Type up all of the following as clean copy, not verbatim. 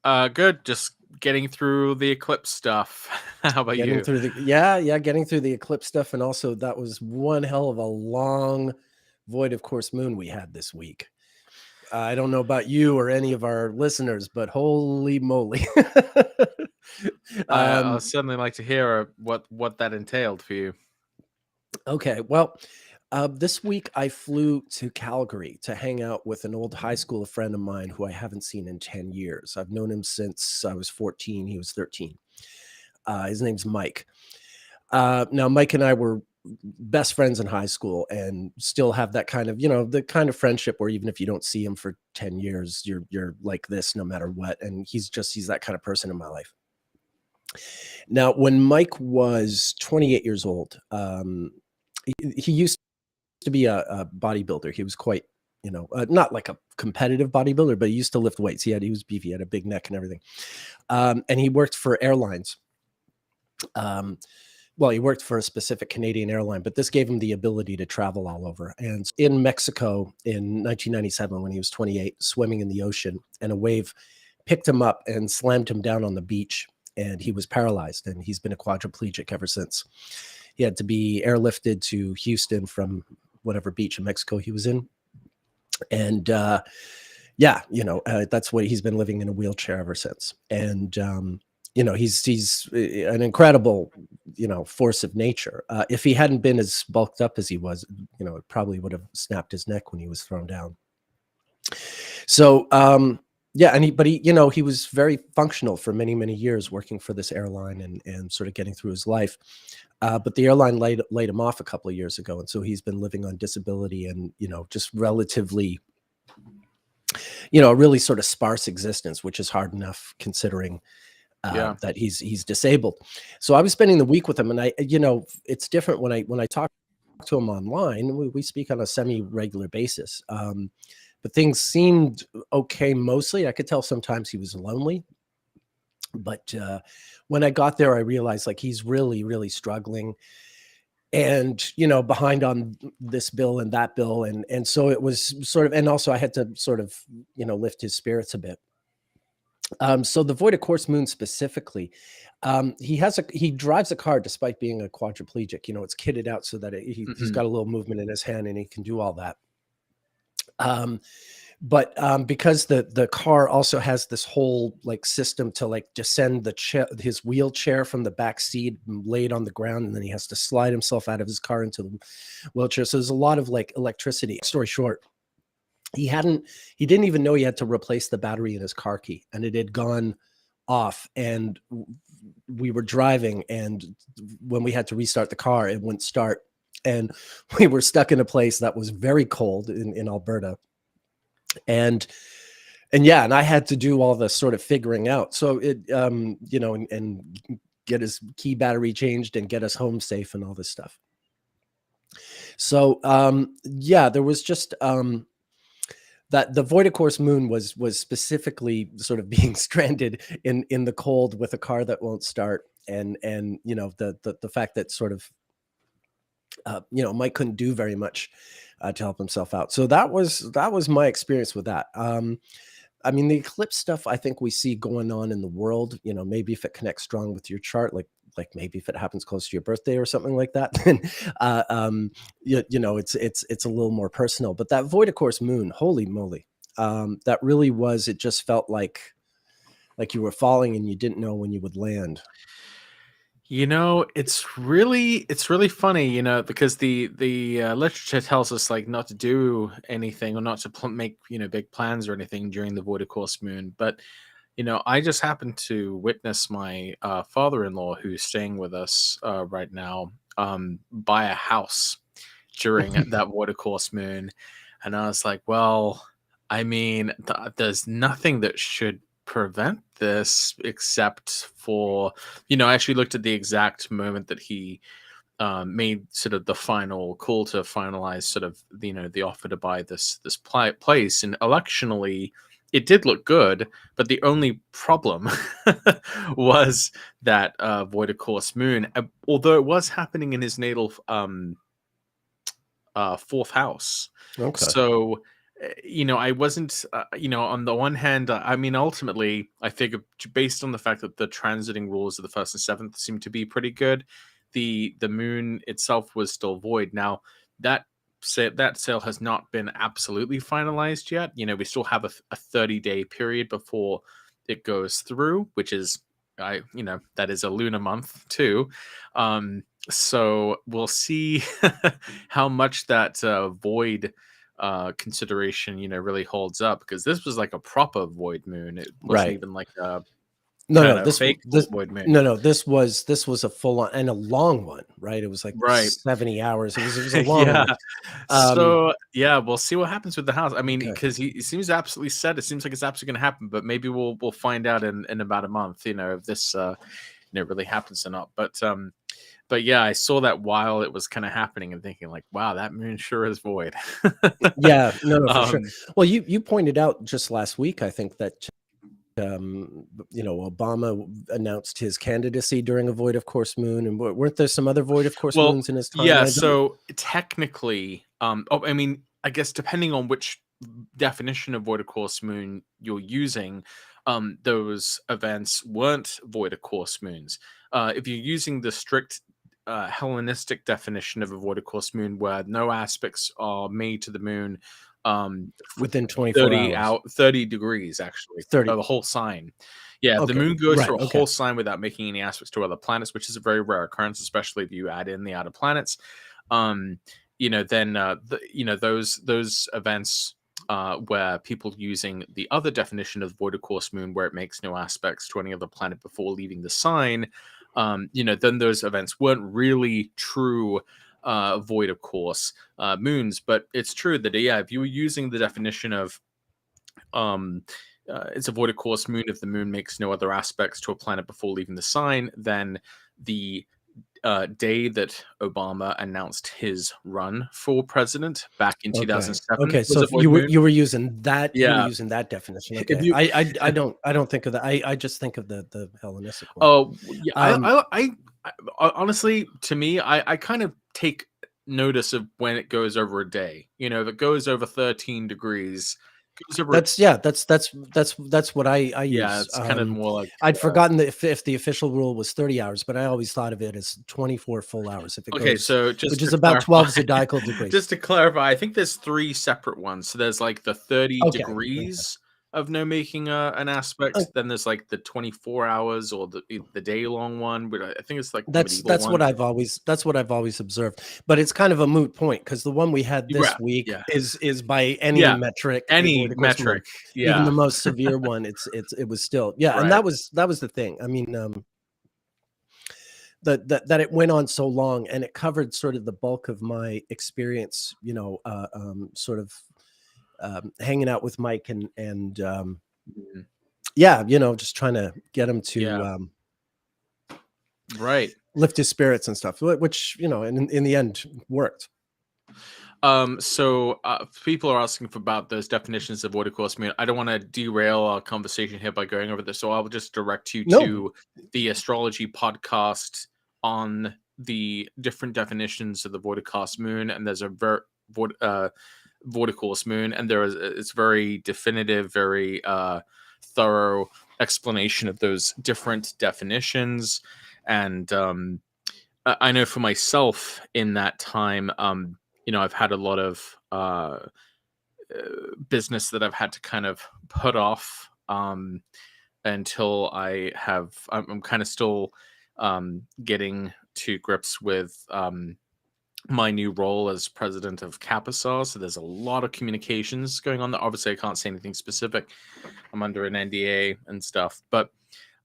Good. Just getting through the eclipse stuff. How about Getting you? through the getting through the eclipse stuff, and also that was one hell of a long void of course moon we had this week. I don't know about you or any of our listeners, but holy moly. I'll um, certainly like to hear what that entailed for you. okay, well, this week I flew to Calgary to hang out with an old high school friend of mine who I haven't seen in 10 years. I've known him since I was 14, he was 13. His name's Mike. Now, Mike and I were best friends in high school and still have that kind of, the kind of friendship where even if you don't see him for 10 years, you're like this no matter what. And he's that kind of person in my life. Now, when Mike was 28 years old, he used to be a bodybuilder. He was quite, not like a competitive bodybuilder, but he used to lift weights. He was beefy, he had a big neck and everything. And he worked for airlines. Well, he worked for a specific Canadian airline, but this gave him the ability to travel all over. And in Mexico in 1997, when he was 28, swimming in the ocean, and a wave picked him up and slammed him down on the beach, and he was paralyzed, and he's been a quadriplegic ever since. He had to be airlifted to Houston from whatever beach in Mexico he was in. And that's what he's been living in a wheelchair ever since. And he's an incredible, force of nature. If he hadn't been as bulked up as he was, it probably would have snapped his neck when he was thrown down. So, he was very functional for many, many years working for this airline and sort of getting through his life. But the airline laid him off a couple of years ago. And so he's been living on disability and, just relatively, a really sort of sparse existence, which is hard enough considering that he's disabled. So I was spending the week with him, and it's different when I talk to him online. We speak on a semi-regular basis. But things seemed okay mostly. I could tell sometimes he was lonely. But when I got there, I realized like he's really, really struggling and, behind on this bill and that bill. And so it was sort of, and also I had to sort of, lift his spirits a bit. So the void of course moon specifically, he drives a car despite being a quadriplegic. It's kitted out so that he's got a little movement in his hand and he can do all that. But because the car also has this whole like system to like descend his wheelchair from the back seat and lay it on the ground, and then he has to slide himself out of his car into the wheelchair. So there's a lot of like electricity. Story short, he didn't even know he had to replace the battery in his car key, and it had gone off. And we were driving, and when we had to restart the car, it wouldn't start. And we were stuck in a place that was very cold in Alberta. And I had to do all the sort of figuring out. So it, and get his key battery changed and get us home safe and all this stuff. So, there was just, that the void of course moon was specifically sort of being stranded in the cold with a car that won't start. And the fact that sort of, Mike couldn't do very much to help himself out. So that was my experience with that. I mean, the eclipse stuff, I think we see going on in the world, maybe if it connects strong with your chart, like maybe if it happens close to your birthday or something like that, then, it's a little more personal. But that void of course moon, holy moly, that really was, it just felt like you were falling and you didn't know when you would land. It's really funny, because the literature tells us like not to do anything or not to make big plans or anything during the void of course moon. But I just happened to witness my father-in-law, who's staying with us right now, buy a house during that void of course moon, and I was like, well, I mean, there's nothing that should prevent this except for, I actually looked at the exact moment that he made sort of the final call to finalize sort of the offer to buy this place, and electionally it did look good, but the only problem was that void of course moon, although it was happening in his natal fourth house. Okay. So I wasn't, on the one hand, I mean, ultimately, I figure based on the fact that the transiting rules of the first and seventh seem to be pretty good, the moon itself was still void. Now that that sale has not been absolutely finalized yet. We still have a 30-day period before it goes through, which is that is a lunar month too. So we'll see how much that void consideration really holds up, because this was like a proper void moon. It wasn't Right. even like a No, kind no, of this fake this void moon. no, no, this was a full on and a long one, right? It was like Right. 70 hours. It was a long Yeah. one. Um, So yeah, we'll see what happens with the house. I mean, okay. because he seems absolutely set. It seems like it's absolutely going to happen, but maybe we'll find out in about a month. If this really happens or not. But yeah, I saw that while it was kind of happening and thinking like, wow, that moon sure is void. Yeah, no, no, for sure. um, Well, you pointed out just last week, I think that Obama announced his candidacy during a void of course moon, and weren't there some other void of course Well, moons in his yeah, timeline? Don't so technically, I mean, I guess depending on which definition of void of course moon you're using, those events weren't void of course moons. If you're using the strict Hellenistic definition of a void of course moon, where no aspects are made to the moon, for within 24 hours. 30 degrees actually, 30. the whole sign. Yeah, if the Okay. moon goes Right. through a Okay. whole sign without making any aspects to other planets, which is a very rare occurrence, especially if you add in the outer planets, um, then those events where people using the other definition of void of course moon, where it makes no aspects to any other planet before leaving the sign, then those events weren't really true void of course moons. But it's true that yeah, if you were using the definition of um, it's a void of course moon if the moon makes no other aspects to a planet before leaving the sign, then the day that Obama announced his run for president back in Okay. 2007 Okay. was So a if void moon. you were using that, Yeah, definition. if Okay. you I don't think of that. I just think of the Hellenistic one. oh yeah, Um, honestly, to me, I kind of take notice of when it goes over a day. If it goes over 13 degrees, goes over. That's yeah, that's what I Yeah, use. it's kind of more like I'd forgotten that if the official rule was 30 hours, but I always thought of it as 24 full hours if it okay. goes, So just which to is about clarify, 12 zodiacal degrees. just to clarify, I think there's three separate ones. So there's like the 30 Okay. Okay. degrees of no making an Uh, aspect. Then there's like the 24 hours or the day long one, but I think it's like the That's medieval that's what one. I've always observed. But it's kind of a moot point because the one we had Yeah, this week yeah, is by any yeah. metric a void Any of course moon. metric, Even the yeah, most severe one, it was still yeah, and right. that was the thing. I mean, that it went on so long and it covered sort of the bulk of my experience, sort of hanging out with Mike and Mhm. yeah, just trying to get him to Yeah, right. lift his spirits and stuff, which in the end worked. So people are asking for about those definitions of what of course mean. I don't want to derail our conversation here by going over this, so I'll just direct you No, to the astrology podcast on the different definitions of the vorticos moon, and there's a vorticos moon, and there is it's very definitive, very thorough explanation of those different definitions. And I know for myself in that time, I've had a lot of business that I've had to kind of put off until I'm kind of still getting to grips with my new role as president of Capasar. So there's a lot of communications going on there. Obviously, I can't say anything specific. I'm under an NDA and stuff, but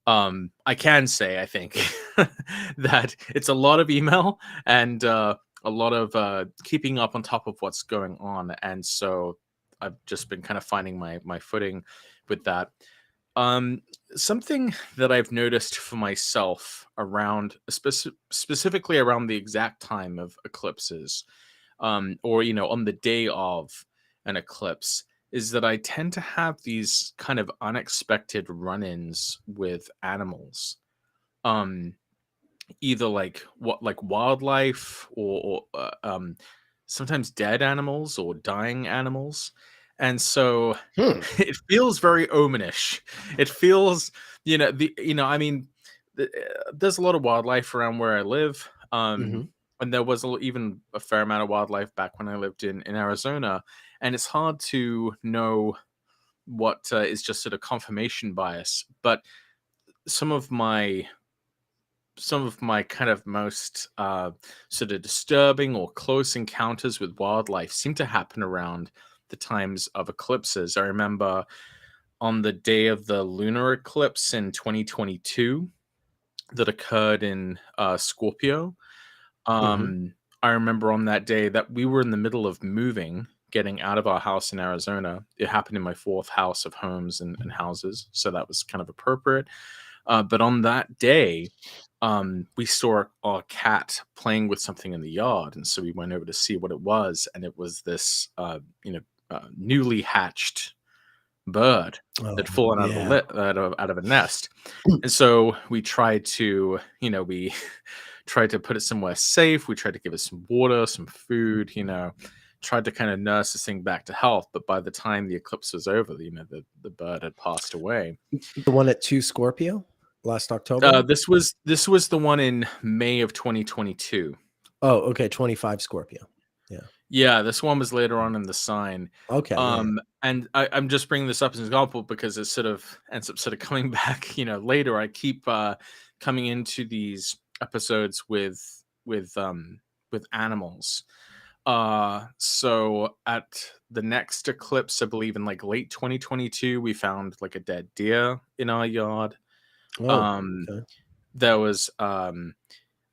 I can say I think that it's a lot of email and a lot of keeping up on top of what's going on, and so I've just been kind of finding my footing with that. um Something that I've noticed for myself around specifically around the exact time of eclipses, or on the day of an eclipse, is that I tend to have these kind of unexpected run-ins with animals. Um, Either like wildlife or sometimes dead animals or dying animals. And so Hmm. it feels very omanish. It feels, I mean, there's a lot of wildlife around where I live. Mhm. And there was even a fair amount of wildlife back when I lived in Arizona. And it's hard to know what is just sort of confirmation bias. But some of my kind of most sort of disturbing or close encounters with wildlife seem to happen around the times of eclipses. I remember on the day of the lunar eclipse in 2022 that occurred in Scorpio. Mhm. I remember on that day that we were in the middle of moving, getting out of our house in Arizona. It happened in my fourth house of homes and houses, so that was kind of appropriate. But on that day, we saw our cat playing with something in the yard, and so we went over to see what it was, and it was this, newly hatched bird Oh, that fallen out of yeah. out of a nest. And so we tried to put it somewhere safe. We tried to give it some water, some food, tried to kind of nurse this thing back to health. But by the time the eclipse was over, the bird had passed away. The one at 2 Scorpio last October? This was the one in May of 2022. Oh, okay, 25 Scorpio. Yeah. Yeah, this one was later on in the sign. Okay, yeah, yeah. And I'm just bringing this up as an example because it sort of ends up sort of coming back, later. I keep coming into these episodes with animals. So at the next eclipse, I believe in like late 2022, we found like a dead deer in our yard. Oh, Um, okay. there was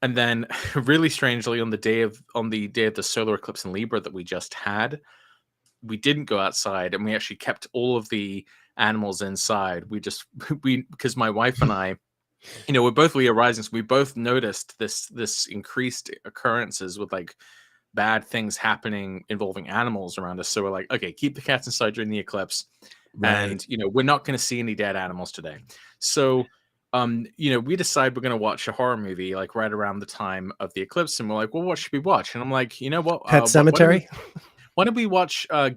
and then really strangely on the day of the solar eclipse in Libra that we just had, we didn't go outside and we actually kept all of the animals inside. We just we because my wife and I, we're both Leo risings. We both noticed this increased occurrences with like bad things happening involving animals around us. So we're like, okay, keep the cats inside during the eclipse, Right. and we're not going to see any dead animals today. So we decide we're going to watch a horror movie like right around the time of the eclipse, and we're like, well, what should we watch? And I'm like, you know what, Pet why don't we Cemetery? watch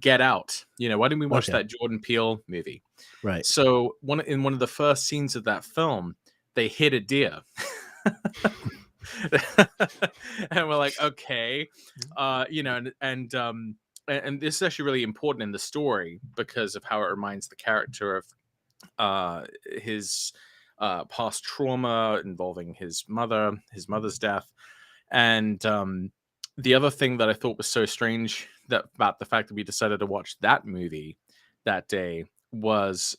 Get Out? Why don't we watch Okay, that Jordan Peele movie? right. So one of the first scenes of that film, they hit a deer. And we're like, okay, and this is actually really important in the story because of how it reminds the character of his past trauma involving his mother's death. And the other thing that I thought was so strange that about the fact that we decided to watch that movie that day was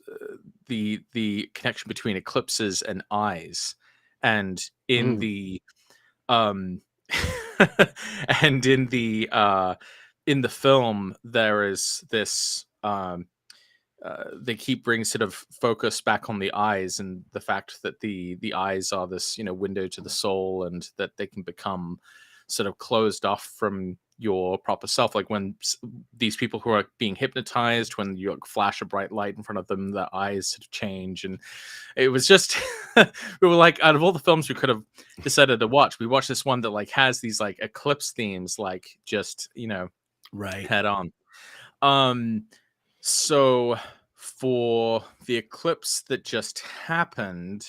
the connection between eclipses and eyes. And in Mm, the um and in the film there is this they keep bringing sort of focus back on the eyes and the fact that the eyes are this window to the soul, and that they can become sort of closed off from your proper self, like when these people who are being hypnotized, when you like, flash a bright light in front of them, their eyes sort of change. And it was just we were like, out of all the films we could have decided to watch, we watched this one that like has these like eclipse themes, like just right. head on. um so for the eclipse that just happened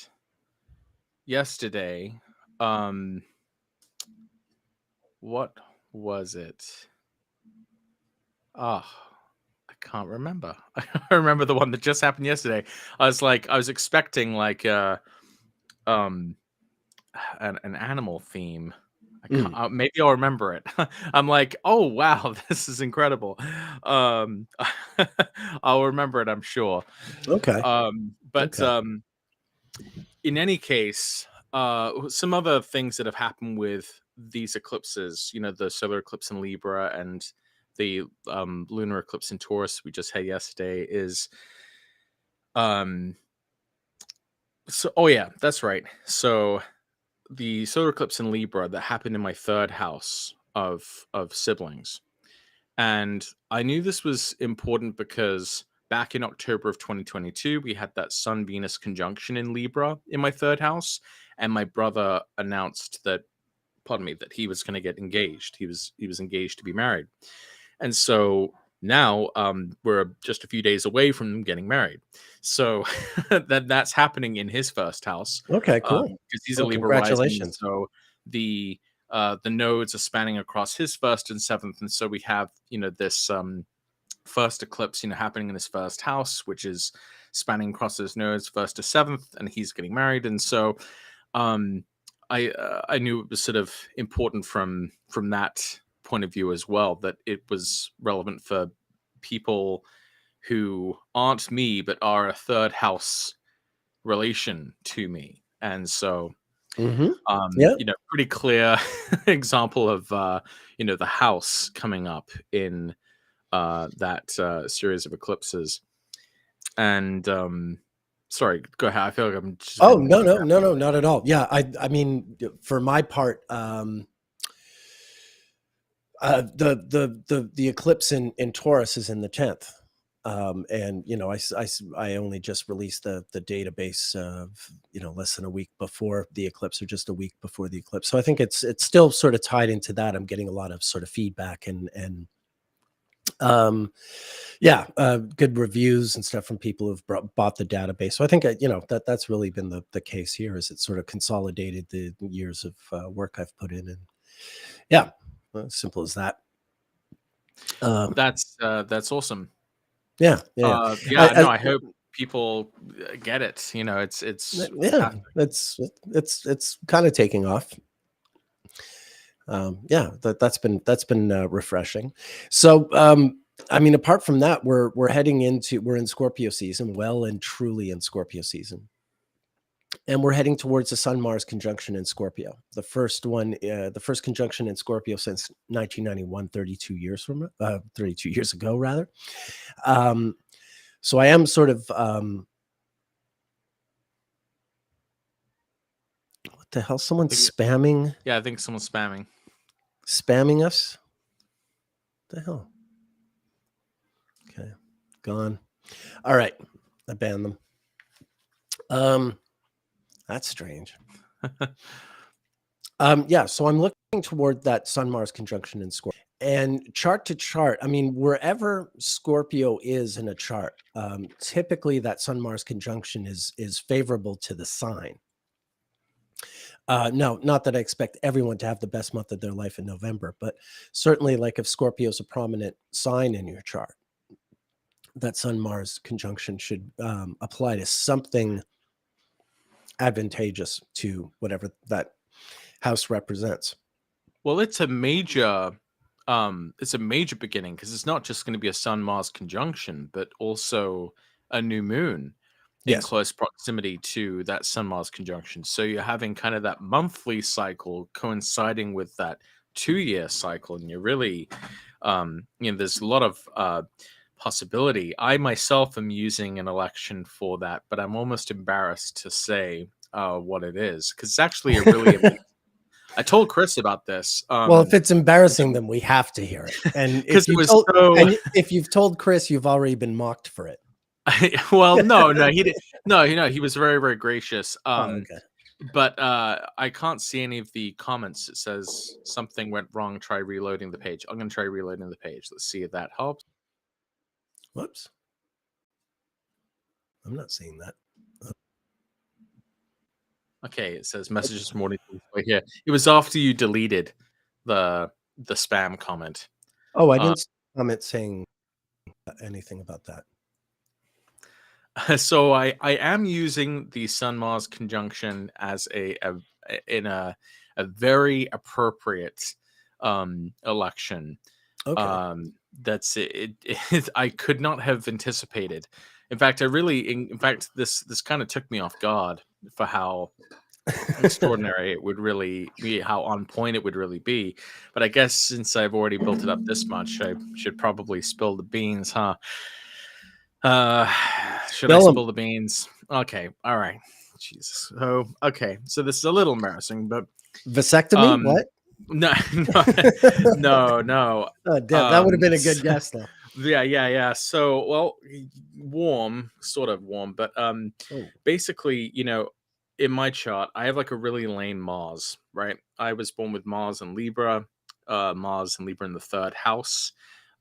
yesterday, um what was it? Oh, I can't remember. I remember the one that just happened yesterday. I was expecting like um an animal theme. I can't, Mm, maybe I'll remember it. I'm like, oh wow, this is incredible. Um, I'll remember it, I'm sure. okay, But okay. in any case, some other things that have happened with these eclipses, the solar eclipse in Libra and the lunar eclipse in Taurus we just had yesterday is um so oh yeah, that's right. So the solar eclipse in Libra that happened in my third house of siblings. And I knew this was important because back in October of 2022, we had that Sun Venus conjunction in Libra in my third house. And my brother announced that, pardon me, that he was going to get engaged. He was engaged to be married. And so Now we're just a few days away from getting married, so that's happening in his first house, Okay, cool. because he's a Well, Libra rising, and congratulations. so the nodes are spanning across his first and seventh, and so we have this first eclipse happening in his first house, which is spanning across his nodes first to seventh, and he's getting married, and so um, I knew it was sort of important from that point of view as well, that it was relevant for people who aren't me but are a third house relation to me, and so Mhm. Yeah. pretty clear example of the house coming up in that series of eclipses. And sorry, go ahead. I feel like I'm just Oh, been no, no, no, no, not at all. Yeah, I mean, for my part, the eclipse in Taurus is in the 10th. And I only just released the database of less than a week before the eclipse, or just a week before the eclipse. So I think it's still sort of tied into that. I'm getting a lot of sort of feedback and um yeah, good reviews and stuff from people who've bought the database. So I think that's really been the case here, is it sort of consolidated the years of work I've put in. And yeah, simple as that. um that's awesome. yeah, yeah. Yeah, no, I I hope people get it. It's yeah, fantastic. it's kind of taking off. Yeah, that's been refreshing. So I mean, apart from that, we're in Scorpio season, well and truly in Scorpio season, and we're heading towards the Sun Mars conjunction in Scorpio. The first conjunction in Scorpio since 1991, 32 years 32 years ago, rather. So I am sort of what the hell? I Someone's think, yeah, I think someone's spamming us. What the hell? Okay, gone. All right, I banned them. That's strange. Yeah, so I'm looking toward that Sun Mars conjunction in Scorpio. And chart to chart, I mean, wherever Scorpio is in a chart, typically that Sun Mars conjunction is favorable to the sign. No, not that I expect everyone to have the best month of their life in November, but certainly, like, if Scorpio is a prominent sign in your chart, that Sun Mars conjunction should apply to something advantageous to whatever that house represents. Well, it's a major beginning, because it's not just going to be a Sun Mars conjunction, but also a new moon in Yes. close proximity to that Sun Mars conjunction. So you're having kind of that monthly cycle coinciding with that 2-year cycle, and you're really there's a lot of possibility. I myself am using an election for that, but I'm almost embarrassed to say what it is, because it's actually a really amazing. I told Chris about this. Well, if it's embarrassing, then we have to hear it. And Because it was so. if you've told Chris, you've already been mocked for it. Well, no, he did. No, he was very, very gracious. Oh, okay. But I can't see any of the comments. It says something went wrong. Try reloading the page. I'm going to try reloading the page. Let's see if that helps. Whoops. I'm not seeing that. Okay, it says messages morning right here. It was after you deleted the spam comment. Oh, I didn't comment saying anything about that. So I am using the Sun Mars conjunction as in a very appropriate election. Okay. That's it. I could not have anticipated. In fact, in fact, this kind of took me off guard for how extraordinary it would really be, how on point it would really be. But I guess since I've already built it up this much, I should probably spill the beans, huh? Should I Spill 'em. spill the beans? Okay, all right. Jesus. So okay, so this is a little embarrassing, but Vasectomy? What? no, no. Oh, damn, that would have been a good So, guess, though. yeah. So, well, warm, sort of warm, but Oh, basically, in my chart, I have like a really lame Mars, right? I was born with Mars and Libra in the third house.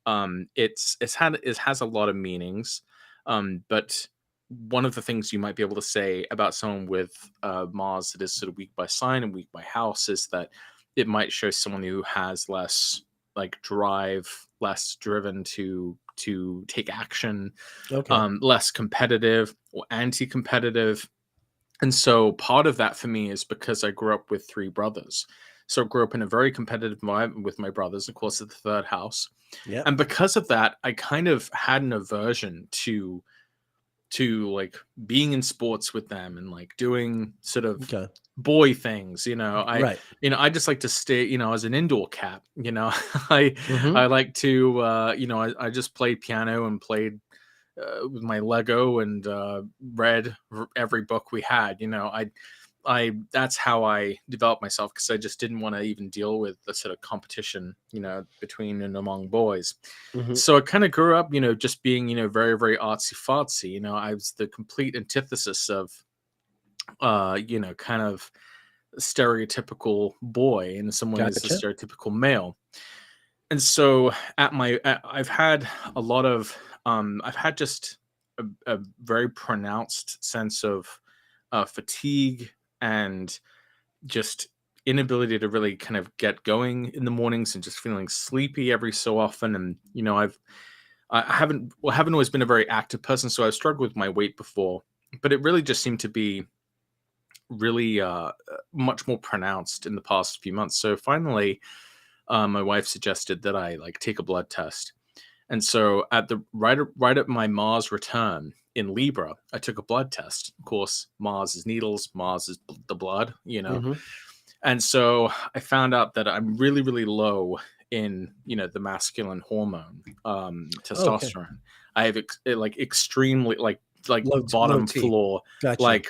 it has a lot of meanings, but one of the things you might be able to say about someone with Mars that is sort of weak by sign and weak by house is that it might show someone who has less like drive, less driven to take action, Okay. less competitive or anti-competitive. And so part of that for me is because I grew up with three brothers. So I grew up in a very competitive environment with my brothers, of course, at the third house. Yeah. And because of that, I kind of had an aversion to like being in sports with them and like doing sort of Okay. boy things. Right. I just like to stay, as an indoor cat. I Hmm. I like to I just played piano and played with my Lego and read every book we had. I that's how I developed myself because I just didn't want to even deal with the sort of competition, between and among boys. Hmm. So I kind of grew up, just being, very, very artsy fartsy. I was the complete antithesis of, kind of stereotypical boy, and in some ways the Gotcha. stereotypical male. And so I've had a lot of, I've had just a very pronounced sense of fatigue and just inability to really kind of get going in the mornings and just feeling sleepy every so often. And I haven't always been a very active person, so I've struggled with my weight before, but it really just seemed to be really much more pronounced in the past few months. So finally, my wife suggested that I like take a blood test. And so at the right at my Mars return in Libra, I took a blood test. Of course, Mars is needles, Mars is the blood. Hmm. And so I found out that I'm really, really low in, the masculine hormone, Okay. testosterone. I have like extremely like Low bottom T. floor, Gotcha. like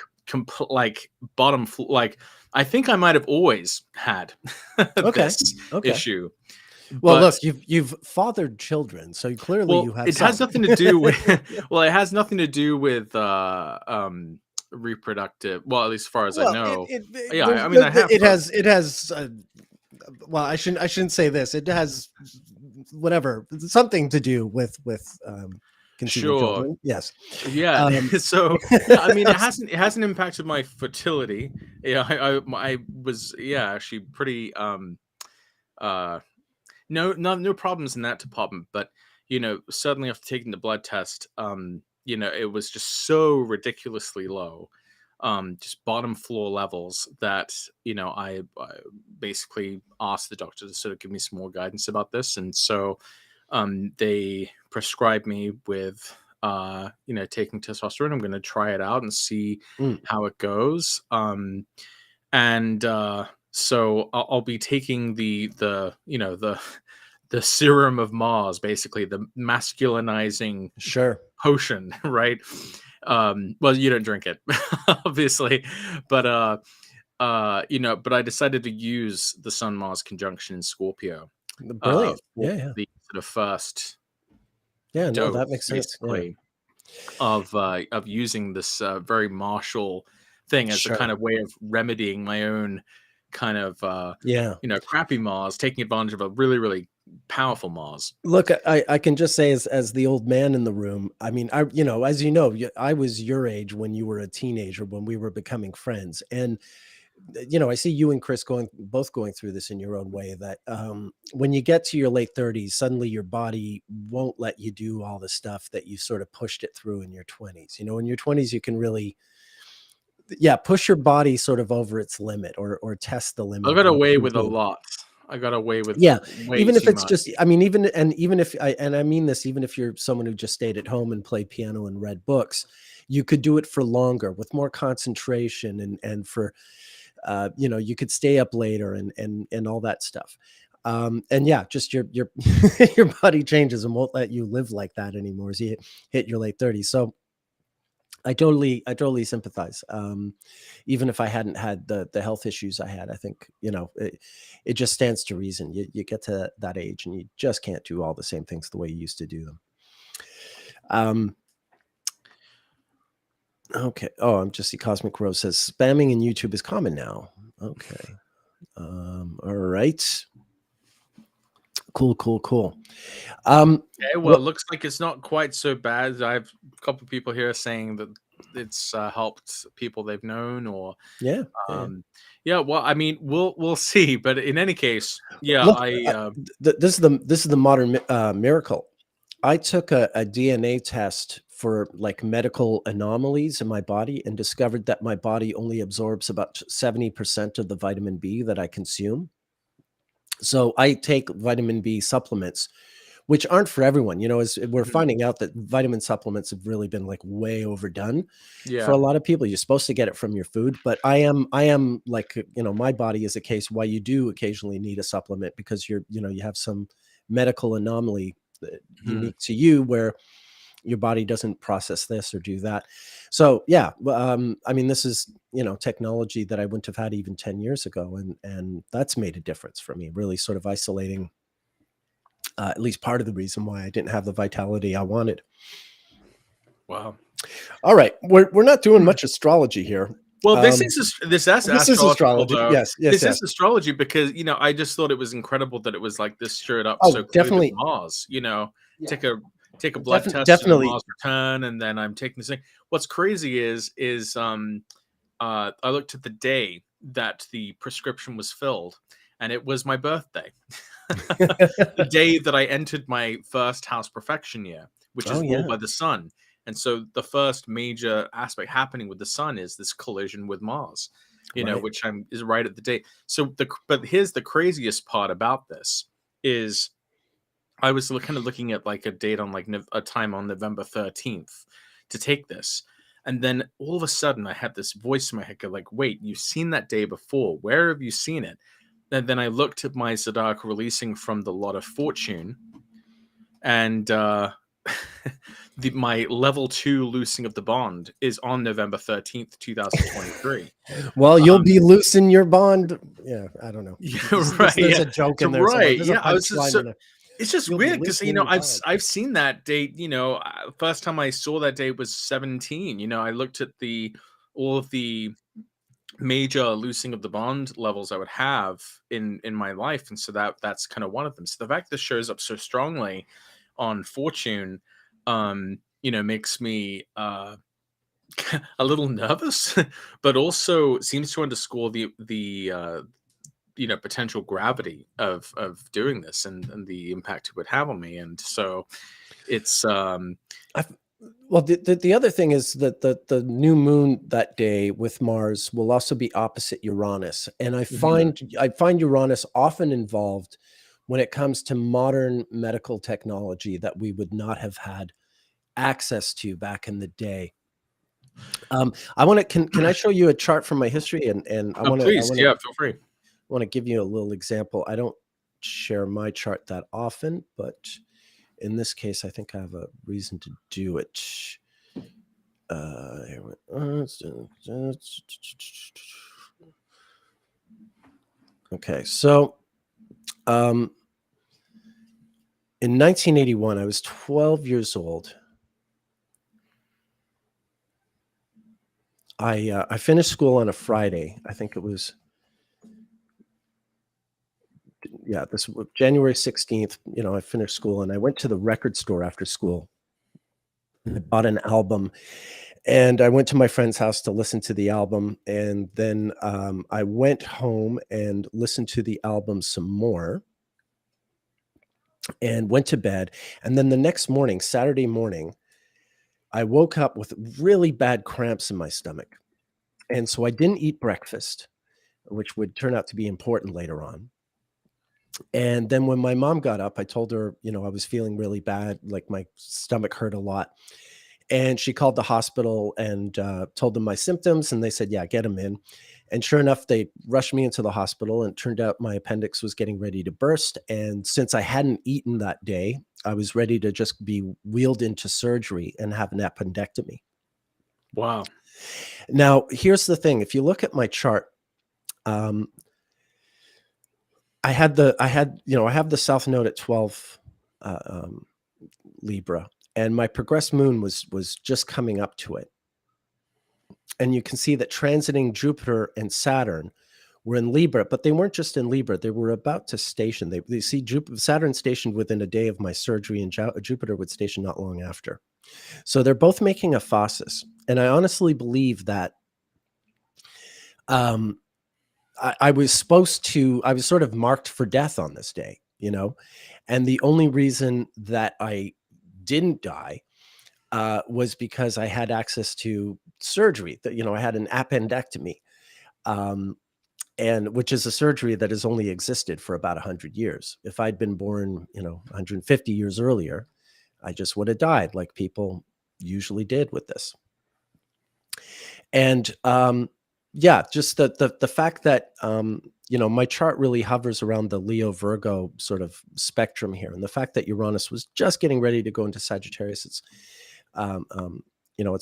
like bottom floor, like I think I might have always had Okay. this Okay. issue, Well, but look, you've fathered children, so clearly you well, have it has some. nothing to do with well, it has nothing to do with reproductive. Well, at least as far as I Well, it know. it, it Yeah, there's I mean, I have. it has well, I shouldn't say this. It has whatever something to do with conceiving Sure. children. Yes. Yeah. Um, So yeah, I mean, it hasn't impacted my fertility. Yeah, I was actually pretty uh no problems in that department, but suddenly after taking the blood test, it was just so ridiculously low, just bottom floor levels that I basically asked the doctor to sort of give me some more guidance about this, and so they prescribed me with taking testosterone. I'm going to try it out and see mm, how it goes. And so I'll be taking the serum of Mars, basically the masculinizing sure. potion, right? Well, you don't drink it, obviously, but but I decided to use the Sun Mars conjunction in Scorpio Brilliant. for Yeah, yeah. the sort of first Yeah, no, that dose, makes sense. Yeah. basically, of using this very martial thing as a kind Sure. of way of remedying my own kind of Yeah. crappy Mars, taking advantage of a really, really powerful Mars. Look, I can just say as the old man in the room, I mean, as you know, I was your age when you were a teenager when we were becoming friends. And I see you and Chris both going through this in your own way that when you get to your late 30s, suddenly your body won't let you do all the stuff that you sort of pushed it through in your 20s. In your 20s you can really push your body sort of over its limit or test the I limit of got what away you with a do. lot. I got away with Yeah, way even if too it's much. just I mean, even if I mean this, even if you're someone who just stayed at home and played piano and read books, you could do it for longer with more concentration and for you could stay up later and all that stuff. And yeah, just your your body changes and won't let you live like that anymore as you hit your late 30s. So I totally sympathize. Even if I hadn't had the health issues I had, I think it just stands to reason. You get to that age and you just can't do all the same things the way you used to do them. Um, okay. Oh, I'm just see Cosmic Rose says spamming in YouTube is common now. Okay. All right. Cool, cool, cool. Um, Okay, well, what? it looks like it's not quite so bad. I have a couple of people here saying that it's helped people they've known, or Yeah, yeah. um, yeah. Well, I mean, we'll see. But in any case, yeah, Look, I this is the modern miracle. I took a DNA test for like medical anomalies in my body and discovered that my body only absorbs about 70% of the vitamin B that I consume. So I take vitamin B supplements, which aren't for everyone. You know, as we're mhm, finding out that vitamin supplements have really been like way overdone for yeah. a lot of people. You're supposed to get it from your food, but I am like, my body is a case why you do occasionally need a supplement because you have some medical anomaly Mhm. unique to you where your body doesn't process this or do that. So yeah, I mean, this is technology that I wouldn't have had even 10 years ago, and that's made a difference for me. Really, sort of isolating at least part of the reason why I didn't have the vitality I wanted. Wow. All right, we're not doing much astrology here. Well, Um, that's this is astrological astrology. though. Yes, yes, This yes. is astrology because I just thought it was incredible that it was like this stirred up so Oh, clearly with definitely. Mars. Yeah, Take a blood test and a definitely. Mars return, and then I'm taking this thing. What's crazy is I looked at the day that the prescription was filled, and it was my birthday. The day that I entered my first house perfection year, which Oh is ruled yeah, by the sun. And so the first major aspect happening with the sun is this collision with Mars, right. which is right at the date. But here's the craziest part about this is I was kind of looking at like a date on like a time on November 13th to take this. And then all of a sudden I had this voice in my head go like, wait, you've seen that day before. Where have you seen it? And then I looked at my Zodiac releasing from the Lot of Fortune, and my level 2 loosing of the bond is on November 13th, 2023. Well, you'll Um, be loosing your bond. Yeah, I don't know. yeah, right. There's Yeah. a joke So in there somewhere. right. There's a Yeah. I was just punchline so in there. it's just You'll be weird because loosening your bond. I've seen that date. First time I saw that date was 17. I looked at the all of the major loosing of the bond levels I would have in my life, and so that's kind of one of them. So the fact this shows up so strongly on Fortune, makes me a little nervous, but also seems to underscore the potential gravity of doing this, and the impact it would have on me. And so it's I Well, the other thing is that the new moon that day with Mars will also be opposite Uranus, and mhm. I find Uranus often involved when it comes to modern medical technology that we would not have had access to back in the day. I want to can I show you a chart from my history, and Oh, please, yeah, feel free. want to give you a little example. I don't share my chart that often, but in this case, I think I have a reason to do it. Here okay, so um, in 1981, I was 12 years old. I finished school on a Friday. I think it was this January 16th. I finished school and I went to the record store after school. I bought an album and I went to my friend's house to listen to the album. And then I went home and listened to the album some more and went to bed. And then the next morning, Saturday morning, I woke up with really bad cramps in my stomach. And so I didn't eat breakfast, which would turn out to be important later on. And then when my mom got up, I told her, I was feeling really bad, like my stomach hurt a lot. And she called the hospital and told them my symptoms. And they said, yeah, get them in. And sure enough, they rushed me into the hospital. And it turned out my appendix was getting ready to burst. And since I hadn't eaten that day, I was ready to just be wheeled into surgery and have an appendectomy. Wow. Now, here's the thing. If you look at my chart, um, I have the South Node at 12 uh, um, Libra, and my progressed moon was just coming up to it. And you can see that transiting Jupiter and Saturn were in Libra, but they weren't just in Libra. They were about to station. They see Saturn stationed within a day of my surgery, and Jupiter would station not long after. So they're both making a phasis. And I honestly believe that um, I was I was sort of marked for death on this day, you know? And the only reason that I didn't die was because I had access to surgery. That, I had an appendectomy, um, and which is a surgery that has only existed for about 100 years. If I'd been born, 150 years earlier, I just would have died like people usually did with this. And yeah, just the fact that my chart really hovers around the Leo Virgo sort of spectrum here, and the fact that Uranus was just getting ready to go into Sagittarius, it's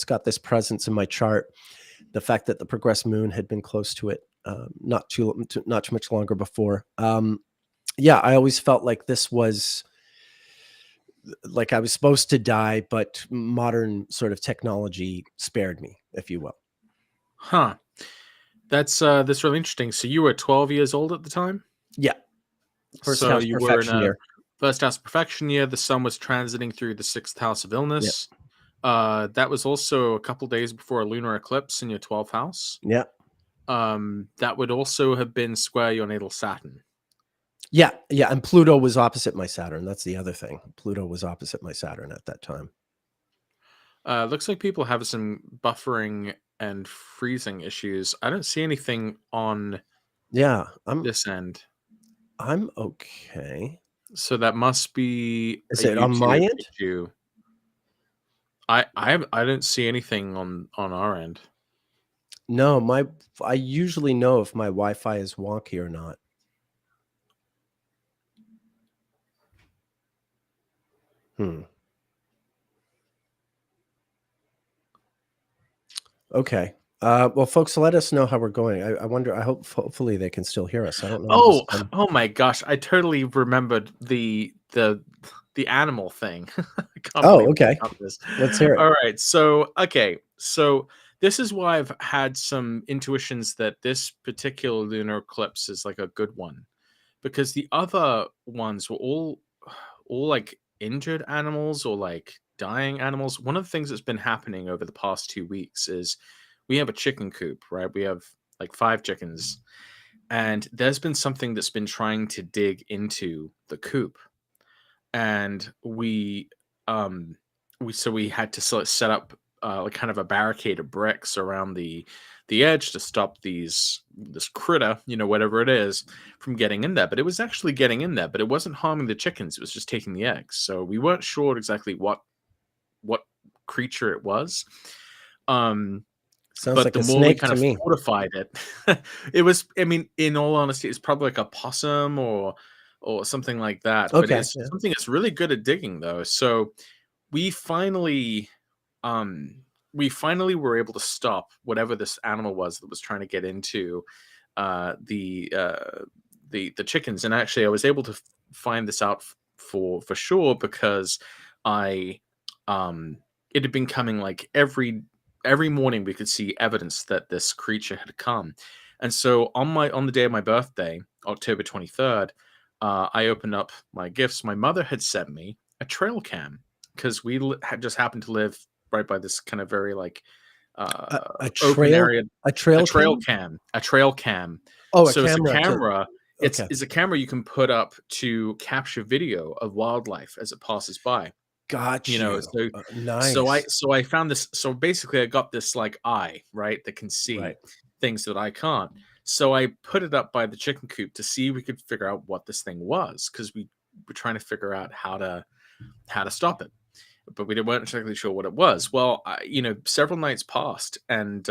got this presence in my chart. The fact that the progressed moon had been close to it not too much longer before. Yeah, I always felt like this was like I was supposed to die, but modern sort of technology spared me, if you will. Huh. That's really interesting. So you were 12 years old at the time? Yeah, first So house you were in perfection a year. first house perfection year. The sun was transiting through the sixth house of Yeah, illness. That was also a couple days before a lunar eclipse in your 12th house. yeah, That would also have been square your natal Saturn. yeah, yeah. And Pluto was opposite my Saturn. That's the other thing. Pluto was opposite my Saturn at that time. Looks like people have some buffering and freezing issues. I don't see anything on Yeah, this end. I'm okay. So that must be a Is it on my YouTube end? issue. I don't see anything on our end. No, I usually know if my Wi-Fi is wonky or not. Hmm. Okay. Well, folks, let us know how we're going. I wonder. Hopefully they can still hear us. I don't know how this is Oh, going. oh my gosh! I totally remembered the animal thing. I can't Oh, believe I okay. forgot this. Let's hear it. All right, so okay, so this is why I've had some intuitions that this particular lunar eclipse is like a good one, because the other ones were all like injured animals or like dying animals. One of the things that's been happening over the past 2 weeks is we have a chicken coop, right? We have like 5 chickens, and there's been something that's been trying to dig into the coop, and we had to sort of set up like kind of a barricade of bricks around the edge to stop this critter, whatever it is, from getting in there. But it was actually getting in there, but it wasn't harming the chickens. It was just taking the eggs. So we weren't sure exactly what creature it was. um Sounds but like the a more we snake kind to of me. fortified it, it was, I mean, in all honesty, it's probably like a possum or something like that. But Okay. it's Yeah. something that's really good at digging, though. So we finally um we finally were able to stop whatever this animal was that was trying to get into uh the uh the chickens. And actually I was able to find this out for sure, because I um it had been coming like every morning. We could see evidence that this creature had come. And so on the day of my birthday, October 23rd, I opened up my gifts. My mother had sent me a trail cam, because had just happened to live right by this kind of very like A open trail. area. A A trail trail cam. cam, a trail cam. Oh, a So it's a camera to. camera. It's Okay. is a camera you can put up to capture video of wildlife as it passes by. Got you. So Nice. I found this. So basically, I got this like eye, right, that can see Right. things that I can't. So I put it up by the chicken coop to see if we could figure out what this thing was, because we were trying to figure out how to stop it, but we weren't exactly sure what it was. Well, several nights passed, and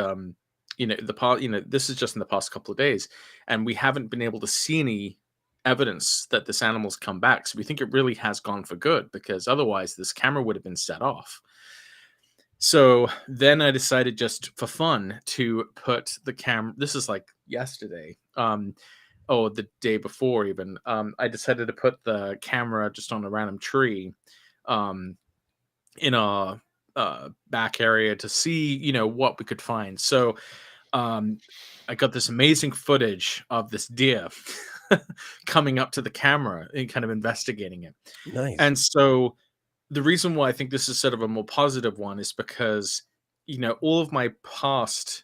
this is just in the past couple of days, and we haven't been able to see any evidence that this animal's come back. So we think it really has gone for good, because otherwise this camera would have been set off. So then I decided, just for fun, to put the camera. This is like yesterday. Oh, the day before even. I decided to put the camera just on a random tree, um, in a back area to see, what we could find. So um, I got this amazing footage of this deer coming up to the camera and kind of investigating it. Nice. And so the reason why I think this is sort of a more positive one is because, all of my past,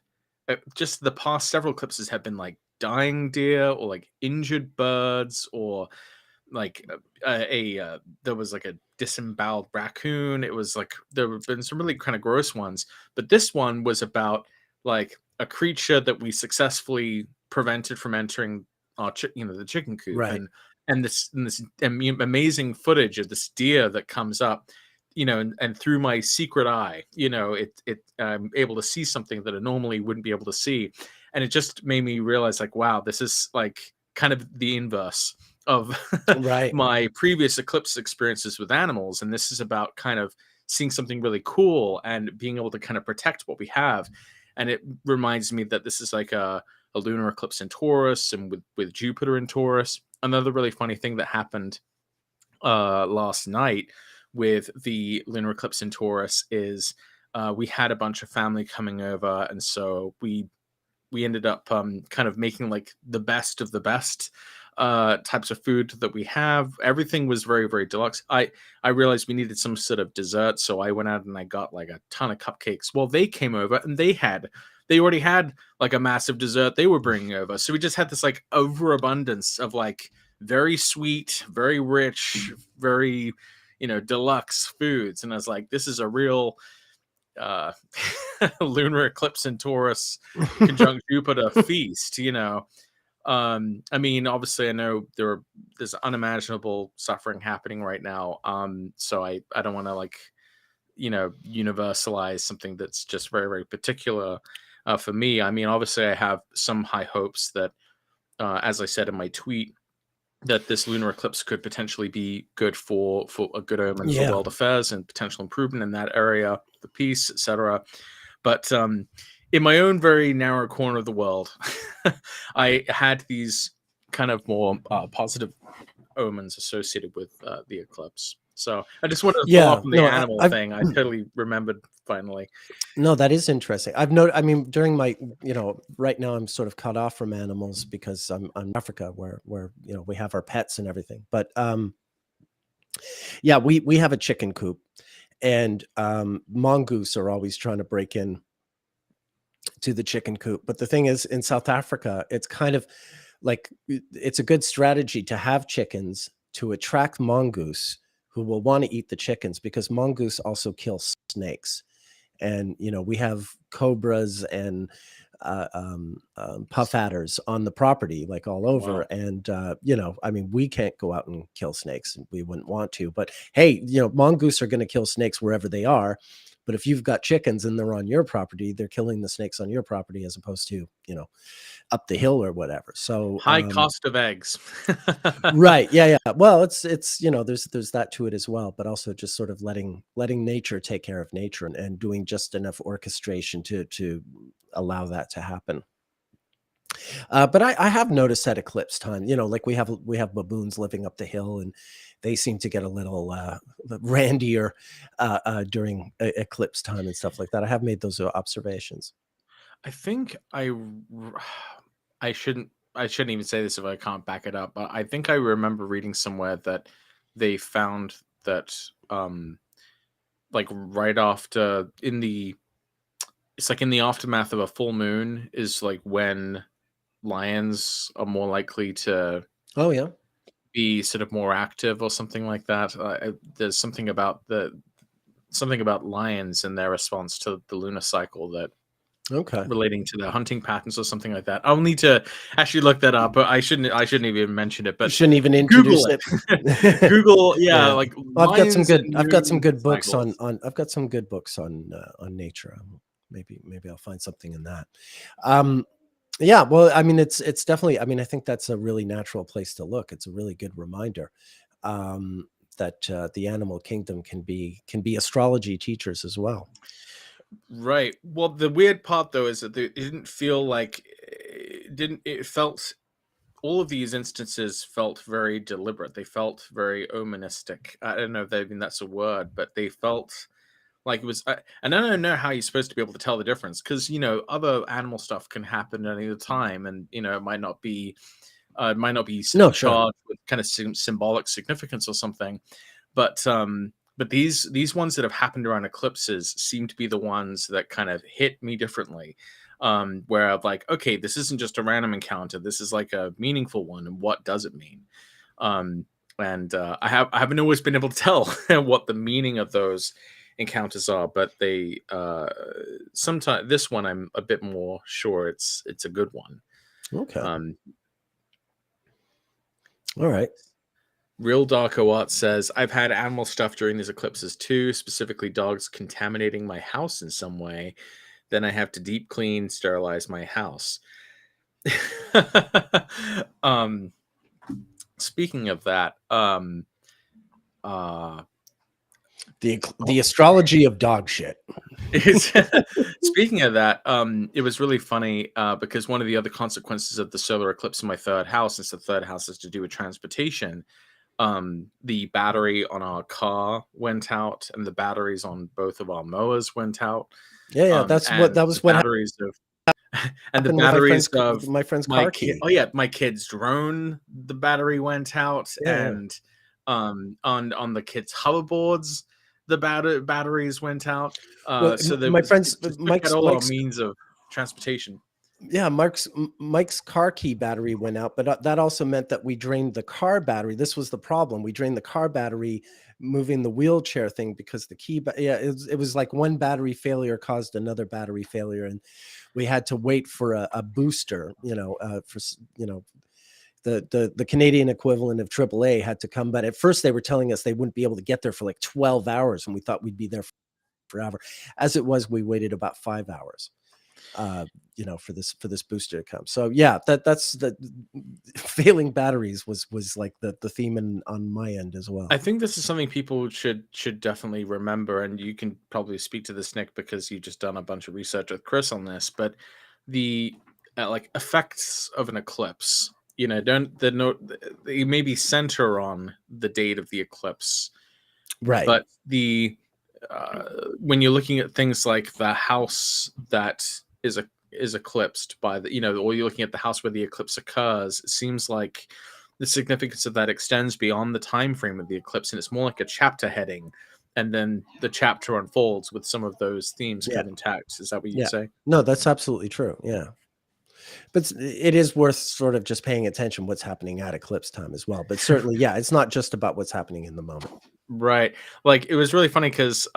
just the past several eclipses have been like dying deer or like injured birds or like there was like a disemboweled raccoon. It was like there have been some really kind of gross ones, but this one was about like a creature that we successfully prevented from entering our the chicken coop, Right. and this amazing footage of this deer that comes up, and through my secret eye, it I'm able to see something that I normally wouldn't be able to see, and it just made me realize like, wow, this is like kind of the inverse of Right. my previous eclipse experiences with animals, and this is about kind of seeing something really cool and being able to kind of protect what we have. And it reminds me that this is like a lunar eclipse in Taurus, and with Jupiter in Taurus. Another really funny thing that happened last night with the lunar eclipse in Taurus is we had a bunch of family coming over, and so we ended up kind of making like the best of the best types of food that we have. Everything was very, very deluxe. I realized we needed some sort of dessert, so I went out and I got like a ton of cupcakes. Well, they came over and they already had like a massive dessert they were bringing over. So we just had this like overabundance of like very sweet, very rich, very deluxe foods. And I was like, this is a real uh lunar eclipse in Taurus conjunct Jupiter feast. I mean, obviously I know there's unimaginable suffering happening right now. So I don't want to like, universalize something that's just very, very particular for me. I mean, obviously I have some high hopes that as I said in my tweet, that this lunar eclipse could potentially be good for a good omen for Yeah. world affairs and potential improvement in that area, the peace, etc. But in my own very narrow corner of the world, I had these kind of more positive omens associated with the eclipse. So I just wanted to follow up Yeah. on the No, animal I've thing. I totally remembered finally. no, that is interesting. I've noted. I mean, during my, right now I'm sort of cut off from animals because I'm in Africa where we have our pets and everything. But yeah, we have a chicken coop, and mongoose are always trying to break in to the chicken coop. But the thing is, in South Africa, it's kind of like it's a good strategy to have chickens to attract mongoose who will want to eat the chickens, because mongoose also kill snakes. And we have cobras and puff adders on the property, like all over. Wow. And I mean, we can't go out and kill snakes, and we wouldn't want to. But hey, mongoose are going to kill snakes wherever they are. But if you've got chickens and they're on your property, they're killing the snakes on your property, as opposed to up the hill or whatever. So High cost of eggs. right. Yeah, yeah. Well, it's there's that to it as well, but also just sort of letting nature take care of nature, and doing just enough orchestration to allow that to happen. But I have noticed that eclipse time, like we have baboons living up the hill, and they seem to get a little randier during eclipse time and stuff like that. I have made those observations. I think I shouldn't even say this if I can't back it up, but I think I remember reading somewhere that they found that like right after in the it's like in the aftermath of a full moon is like when lions are more likely to Oh yeah. be sort of more active or something like that. There's something about lions and their response to the lunar cycle that Okay. relating to their hunting patterns or something like that. I'll need to actually look that up, but I shouldn't even mention it, You but shouldn't even Google introduce it. it. Google, yeah, Yeah. like Well, lions and I've got some moon good books cycles. I've got some good books on nature. Maybe I'll find something in that. Um, yeah, well, I mean, it's definitely. I mean, I think that's a really natural place to look. It's a really good reminder um, that the animal kingdom can be astrology teachers as well. Right. Well, the weird part though is that it didn't feel like it felt all of these instances felt very deliberate. They felt very omenistic. I don't know if even that's a word, but they felt Like it was, and I don't know how you're supposed to be able to tell the difference because other animal stuff can happen at any time, and it might not be No, sure. charged with kind of symbolic significance or something. But these ones that have happened around eclipses seem to be the ones that kind of hit me differently. Where I'm like, okay, this isn't just a random encounter. This is like a meaningful one, and what does it mean? And I haven't always been able to tell what the meaning of those encounters are, but they sometimes this one I'm a bit more sure it's a good one. Okay. Um, All right. Real Darko Art says, I've had animal stuff during these eclipses too, specifically dogs contaminating my house in some way. Then I have to deep clean, sterilize my house. um, Speaking of that, The astrology of dog shit. speaking of that, it was really funny because one of the other consequences of the solar eclipse in my third house, since the third house is to do with transportation, the battery on our car went out, and the batteries on both of our mowers went out. Yeah, that was what Batteries of and the happened with batteries of my friend's car key. oh yeah, my kid's drone, the battery went out, Yeah. and on the kids' hoverboards, the batteries went out. Well, So there my was friend's it just took out Mike's all our Mike's means of transportation. Yeah, Mike's car key battery went out, but that also meant that we drained the car battery. This was the problem. We drained the car battery, moving the wheelchair thing because the key. Yeah, it was like one battery failure caused another battery failure, and we had to wait for a booster. The Canadian equivalent of AAA had to come. But at first, they were telling us they wouldn't be able to get there for like 12 hours, and we thought we'd be there forever. As it was, we waited about 5 hours. For this booster to come. So yeah, that's the failing batteries was like the theme on my end as well. I think this is something people should definitely remember, and you can probably speak to this, Nick, because you've just done a bunch of research with Chris on this. But the like effects of an eclipse, they maybe center on the date of the eclipse, Right. but when you're looking at things like the house that is eclipsed by or you're looking at the house where the eclipse occurs, it seems like the significance of that extends beyond the time frame of the eclipse, and it's more like a chapter heading, and then the chapter unfolds with some of those themes kind of intact. Is that what you'd say? No, that's absolutely true. Yeah. But it is worth sort of just paying attention what's happening at eclipse time as well. But certainly, yeah, it's not just about what's happening in the moment. Right. Like it was really funny because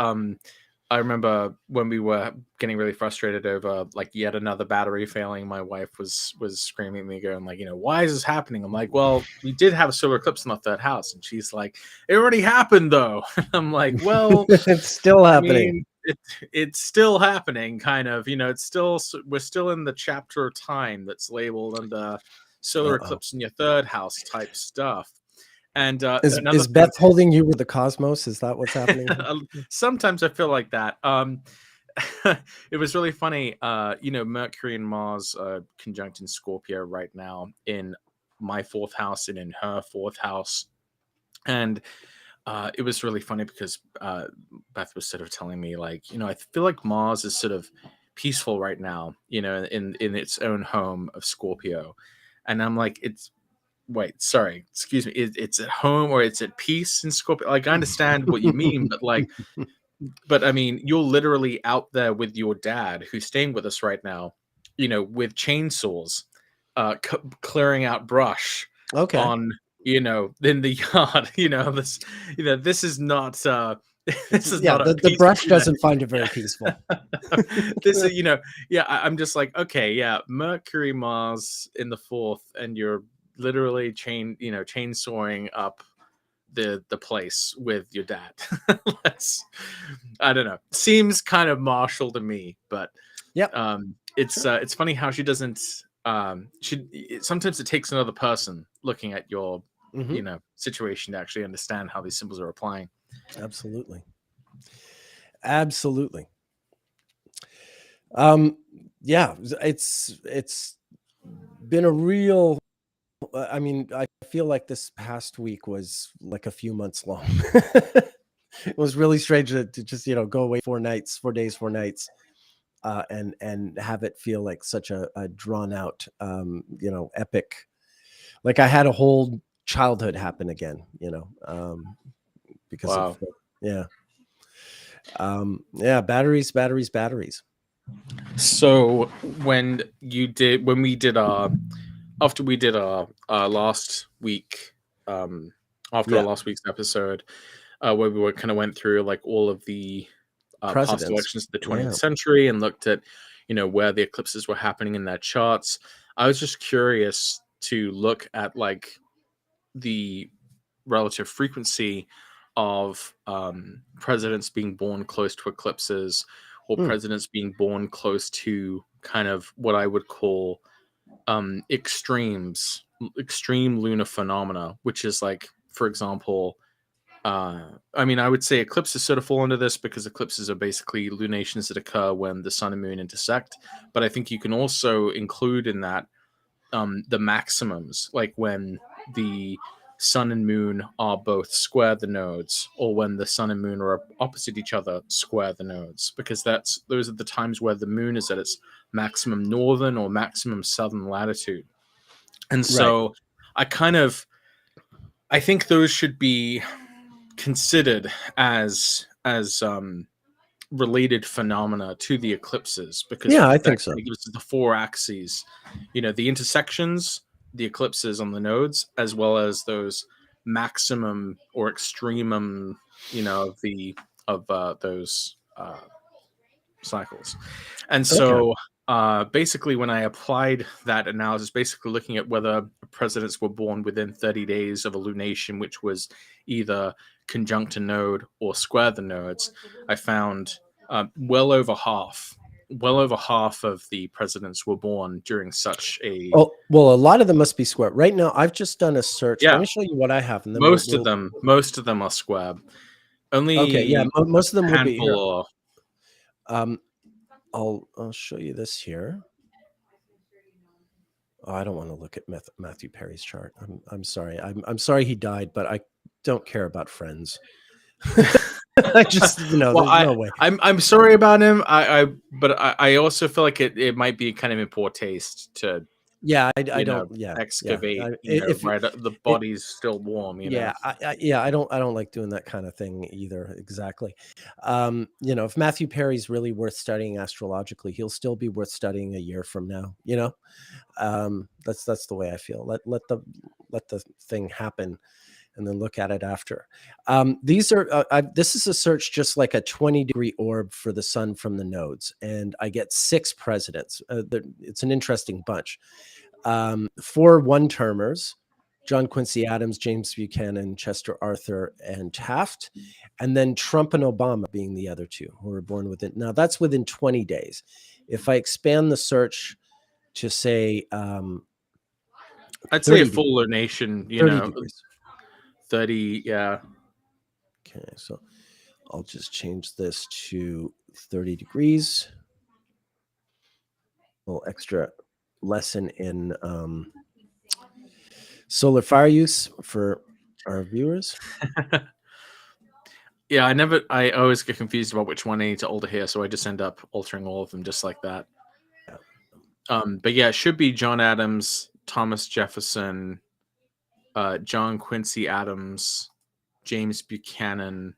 I remember when we were getting really frustrated over like yet another battery failing, my wife was screaming at me, going like, why is this happening? I'm like, well, we did have a solar eclipse in the third house, and she's like, it already happened though. I'm like, well, it's still happening. I mean, it's still happening, kind of. We're still in the chapter of time that's labeled under solar eclipse in your third house type stuff. And is Beth holding you with the cosmos? Is that what's happening? Sometimes I feel like that. It was really funny. Mercury and Mars conjunct in Scorpio right now in my fourth house and in her fourth house. And it was really funny because Beth was sort of telling me, like, I feel like Mars is sort of peaceful right now, in its own home of Scorpio. And I'm like, wait, sorry, excuse me. It's at home or it's at peace in Scorpio. Like, I understand what you mean, but I mean, you're literally out there with your dad, who's staying with us right now, with chainsaws, clearing out brush. Okay. On in the yard. This is not. This is not. The brush doesn't find it very peaceful. This is I'm just like, okay, yeah, Mercury, Mars in the fourth, and you're literally chainsawing up the place with your dad. I don't know, seems kind of martial to me, but it's funny how she doesn't sometimes it takes another person looking at your situation to actually understand how these symbols are applying. Absolutely. Yeah, it's been a real, I mean, I feel like this past week was like a few months long. It was really strange to just, go away 4 nights, 4 days, 4 nights, and have it feel like such a drawn out, epic. Like I had a whole childhood happen again, because of Wow. yeah, yeah, batteries, batteries, batteries. So when we did our after we did our last week, um after our Yeah, last week's episode, where we kind of went through like all of the past presidents. elections of the 20th Yeah. century and looked at where the eclipses were happening in their charts. I was just curious to look at like the relative frequency of presidents being born close to eclipses, or Hmm. presidents being born close to kind of what I would call extreme lunar phenomena, which is like, for example, I mean, I would say eclipses sort of fall into this because eclipses are basically lunations that occur when the sun and moon intersect. But I think you can also include in that the maximums, like when the sun and moon are both square the nodes, or when the sun and moon are opposite each other, square the nodes, because those are the times where the moon is at its maximum northern or maximum southern latitude. And Right. so I kind of I think those should be considered as related phenomena to the eclipses, because Yeah, I that think so. kind of gives us the four axes, the intersections, the eclipses on the nodes, as well as those maximum or extremum, of the of those cycles. And Okay. so basically, when I applied that analysis, basically looking at whether presidents were born within 30 days of a lunation, which was either conjunct a node or square the nodes, I found well over half of the presidents were born during such a, Oh, well, a lot of them must be square. Right now, I've just done a search. Let yeah, me show you what I have, and then most of them are square. okay, yeah, Only a most of them would be here. handful are. Um, I'll show you this here. Oh, I don't want to look at Matthew Perry's chart. I'm sorry. I'm sorry he died, but I don't care about Friends. I just, Well, there's no way. I'm sorry about him. But I also feel like it might be kind of in poor taste to Yeah, I don't. Yeah, yeah. excavate, If right, the it, body's still warm. yeah, yeah, I don't like doing that kind of thing either. Exactly. If Matthew Perry's really worth studying astrologically, he'll still be worth studying a year from now. That's the way I feel. Let the thing happen, and then look at it after. These are this is a search just like a 20-degree orb for the sun from the nodes, and I get 6 presidents. It's an interesting bunch. 4 one-termers: John Quincy Adams, James Buchanan, Chester Arthur, and Taft, and then Trump and Obama being the other 2 who were born within. Now that's within 20 days. If I expand the search to say I'd say a 30 full lunation, 30 degrees. 30, yeah. Okay, so I'll just change this to 30 degrees. A little extra lesson in solar fire use for our viewers. Yeah, I always get confused about which one I need to alter here, so I just end up altering all of them just like that. But yeah, it should be John Adams, Thomas Jefferson, John Quincy Adams, James Buchanan,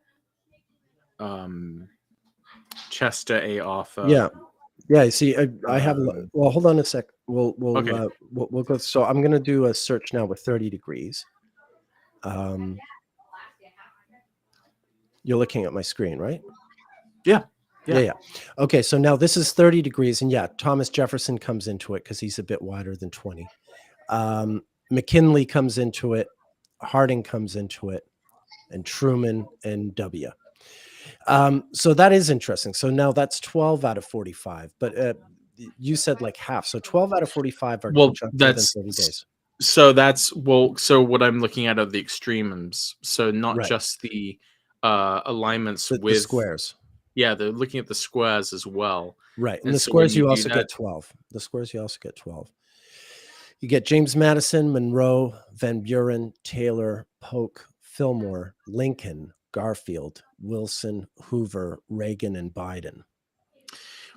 Chester A. Arthur. Yeah. See, I have. Um, Well, hold on a sec. okay. We'll go. So I'm going to do a search now with 30 degrees. You're looking at my screen, right? Yeah. Yeah. Okay, so now this is 30 degrees, and yeah, Thomas Jefferson comes into it because he's a bit wider than 20. McKinley comes into it, Harding comes into it, and Truman and W. So that is interesting. So now that's 12 out of 45, but you said like half. So 12 out of 45 are Well, conjunct within that's 30 days. so what I'm looking at are the extremes. So not Right. just the alignments The with, squares. yeah, they're looking at the squares as well. Right. And And the so when squares, you you do also that, get 12. The squares, you also get 12. You get James Madison, Monroe, Van Buren, Taylor, Polk, Fillmore, Lincoln, Garfield, Wilson, Hoover, Reagan, and Biden.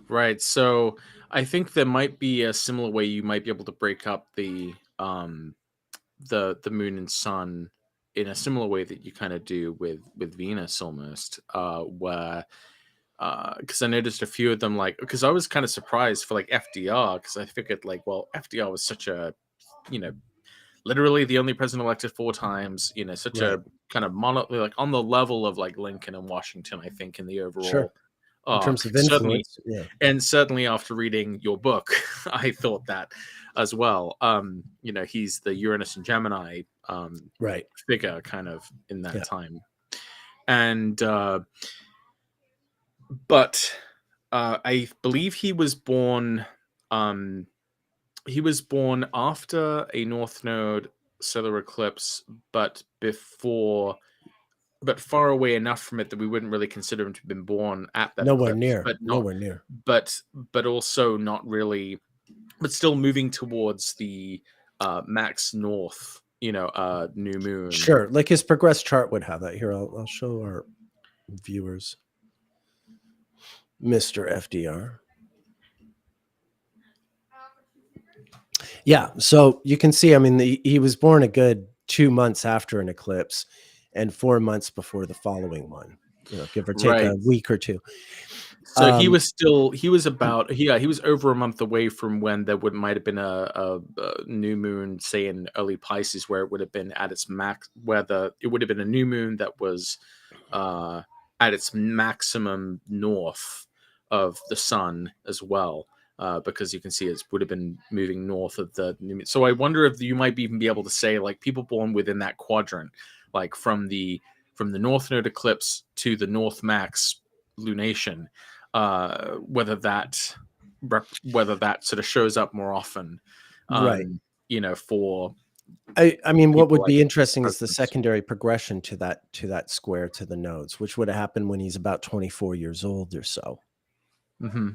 Right. So I think there might be a similar way you might be able to break up the moon and sun in a similar way that you kind of do with Venus almost, where because I noticed a few of them, like, because I was kind of surprised for like FDR, because I figured like, well, FDR was such a, you know, literally the only president elected 4 times, you know, such Right. a kind of like on the level of like Lincoln and Washington, I think, in the Sure. overall In arc. terms of Certainly, influence, yeah. and certainly after reading your book, I thought that as well. You know, he's the Uranus and Gemini Right. figure kind of in that Yeah. time. And but I believe he was born after a North Node solar eclipse, but before, but far away enough from it that we wouldn't really consider him to have been born at that Nowhere eclipse, near. but not, Nowhere near. but also not really, but still moving towards the max north, you know, new moon. Sure. Like his progressed chart would have that. Here, I'll show our viewers Mr. FDR. Yeah. So you can see, I mean, he was born a good 2 months after an eclipse and 4 months before the following one, you know, give or take a Right. week or two. So he was about, yeah, he was over a month away from when there might have been a new moon, say in early Pisces, where it would have been at its max, it would have been a new moon that was at its maximum north of the sun as well, because you can see it would have been moving north of the new moon. So I wonder if you might even be able to say, like, people born within that quadrant, like from the north node eclipse to the north max lunation, whether that sort of shows up more often, Right. you know, for I mean, what people would like be interesting is the presidents. secondary progression to that square to the nodes, which would have happened when he's about 24 years old or so. Hmm.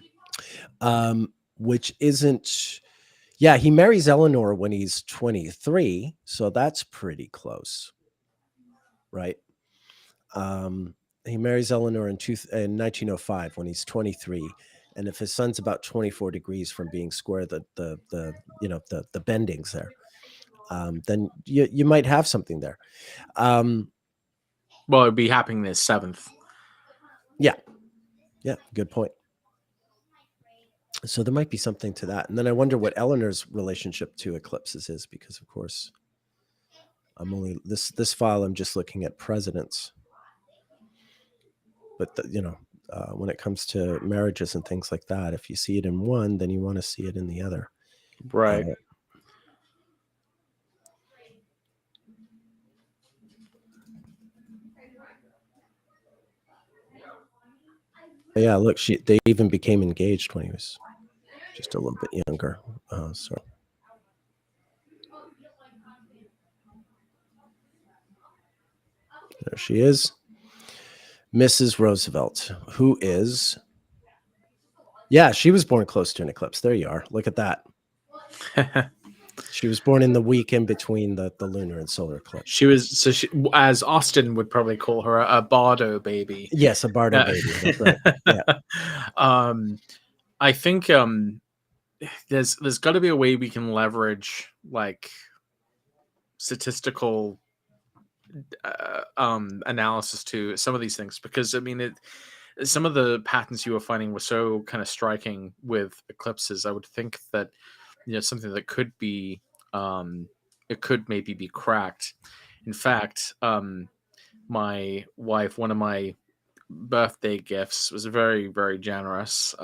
Which isn't, yeah, he marries Eleanor when he's 23, so that's pretty close, right? He marries Eleanor in 1905 when he's 23, and if his son's about 24 degrees from being square, the you know the bendings there, then you might have something there. Well, it'd be happening this 7th. Yeah, yeah, good point. So there might be something to that, and then I wonder what Eleanor's relationship to eclipses is, because of course I'm only this file. I'm just looking at presidents, but you know, when it comes to marriages and things like that, if you see it in one, then you want to see it in the other. Right. Yeah, look, they even became engaged when he was just a little bit younger. So there she is, Mrs. Roosevelt, who is, yeah, she was born close to an eclipse. There you are. Look at that. She was born in the week in between the lunar and solar eclipse. She was, so she, as Austin would probably call her, a Bardo baby. Yes, a Bardo baby. That's right. Yeah. I think there's got to be a way we can leverage like statistical analysis to some of these things, because I mean, some of the patterns you were finding were so kind of striking with eclipses. I would think that, you know, something that could be it could maybe be cracked. In fact, my wife, one of my birthday gifts was very, very generous.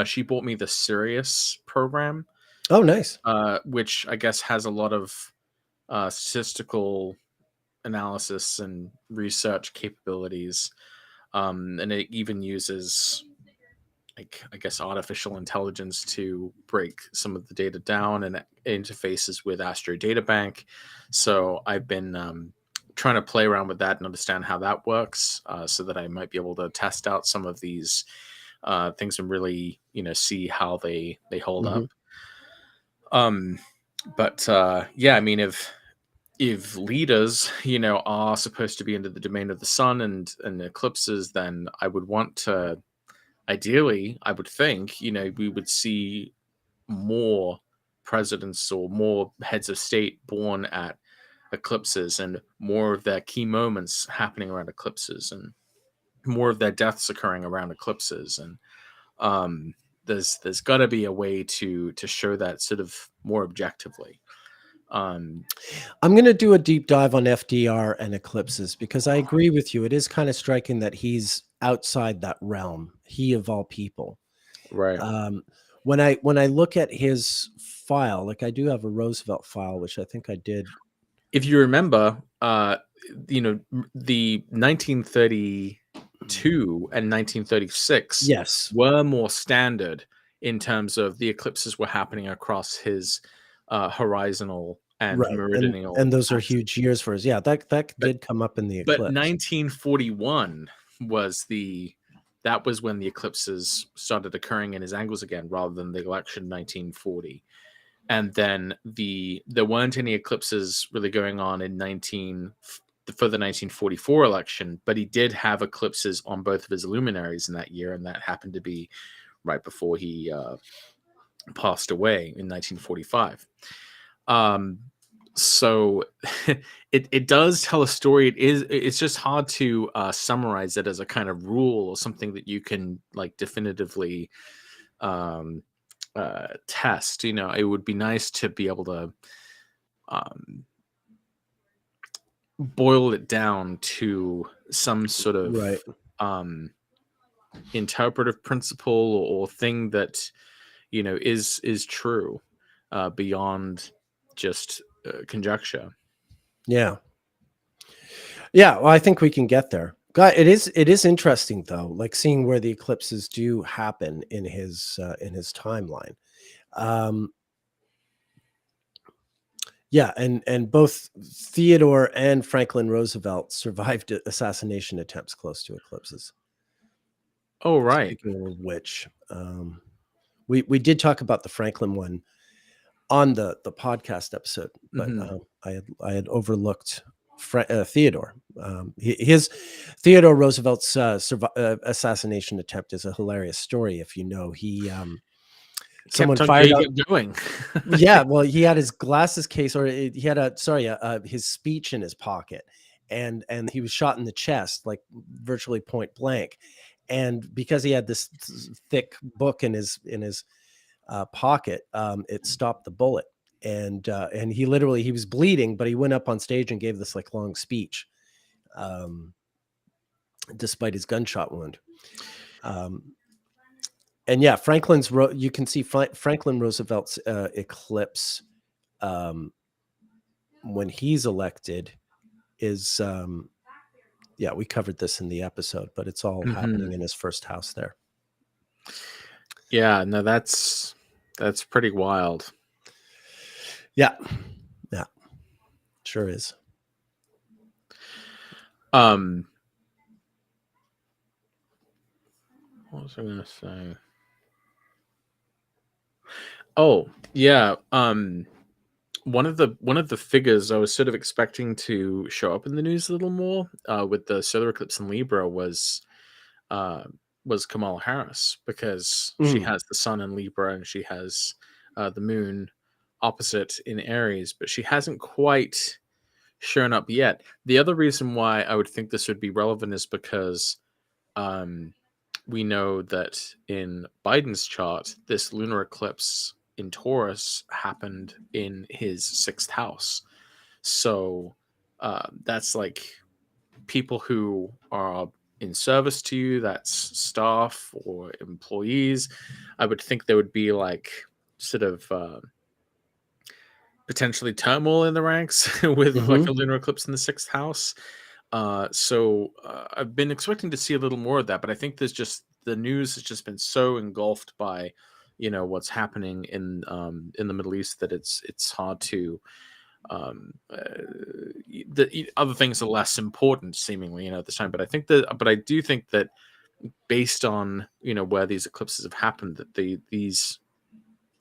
She bought me the Sirius program, Oh, nice. which I guess has a lot of statistical analysis and research capabilities, and it even uses, like, I guess, artificial intelligence to break some of the data down, and interfaces with Astro Data Bank. So I've been trying to play around with that and understand how that works, so that I might be able to test out some of these things and really, you know, see how they hold up. But yeah, I mean, if leaders, are supposed to be into the domain of the sun and eclipses, then I would want to, ideally, I would think, we would see more presidents or more heads of state born at eclipses, and more of their key moments happening around eclipses, and more of their deaths occurring around eclipses. And um, there's got to be a way to show that sort of more objectively. Um, I'm going to do a deep dive on FDR and eclipses because I agree with you. It is kind of striking that he's outside that realm. He of all people. right. Um, when I look at his file, like I do have a Roosevelt file, which I think I did. If you remember, the 1932 and 1936 Yes, were more standard in terms of the eclipses were happening across his horizontal and right, and meridional those are axis. huge years for us. Yeah, that But did come up in the but eclipse. 1941 was that was when the eclipses started occurring in his angles again, rather than the election 1940. And then there weren't any eclipses really going on for the 1944 election, but he did have eclipses on both of his luminaries in that year, and that happened to be right before he passed away in 1945. So it does tell a story. It's just hard to summarize it as a kind of rule or something that you can like definitively um, test. It would be nice to be able to um, boil it down to some sort of Right. um, interpretive principle or thing that is true beyond just conjecture. Yeah. Yeah. Well, I think we can get there. God, it is interesting though, like seeing where the eclipses do happen in his timeline. Um, Yeah, and both Theodore and Franklin Roosevelt survived assassination attempts close to eclipses. Oh, right. Speaking of which, we did talk about the Franklin one on the podcast episode, but Hmm. I had overlooked Theodore. His Theodore Roosevelt's assassination attempt is a hilarious story. If you know, Kept someone on fired going, up. kept going. Yeah, well, he had his glasses case, or he had his speech in his pocket, and he was shot in the chest, like virtually point blank. And because he had this thick book in his pocket, it stopped the bullet. And he was bleeding, but he went up on stage and gave this like long speech, um, despite his gunshot wound. Um, and yeah, you can see Franklin Roosevelt's eclipse, um, when he's elected is yeah, we covered this in the episode, but it's all Hmm. happening in his first house there. Yeah, no, that's pretty wild. Yeah. Yeah, sure is. Um, what was I gonna say? Oh, yeah. One of the figures I was sort of expecting to show up in the news a little more with the solar eclipse in Libra uh, was Kamala Harris, because she Mm. has the sun in Libra and she has the moon opposite in Aries, but she hasn't quite shown up yet. The other reason why I would think this would be relevant is because um, we know that in Biden's chart, this lunar eclipse in Taurus happened in his sixth house. So that's like people who are in service to you, that's staff or employees. I would think there would be like sort of potentially turmoil in the ranks with like a Mhm. lunar eclipse in the sixth house. So I've been expecting to see a little more of that, but I think there's just the news has just been so engulfed by what's happening in the Middle East that it's hard to um uh, other things are less important seemingly at this time. But I do think that based on where these eclipses have happened, that these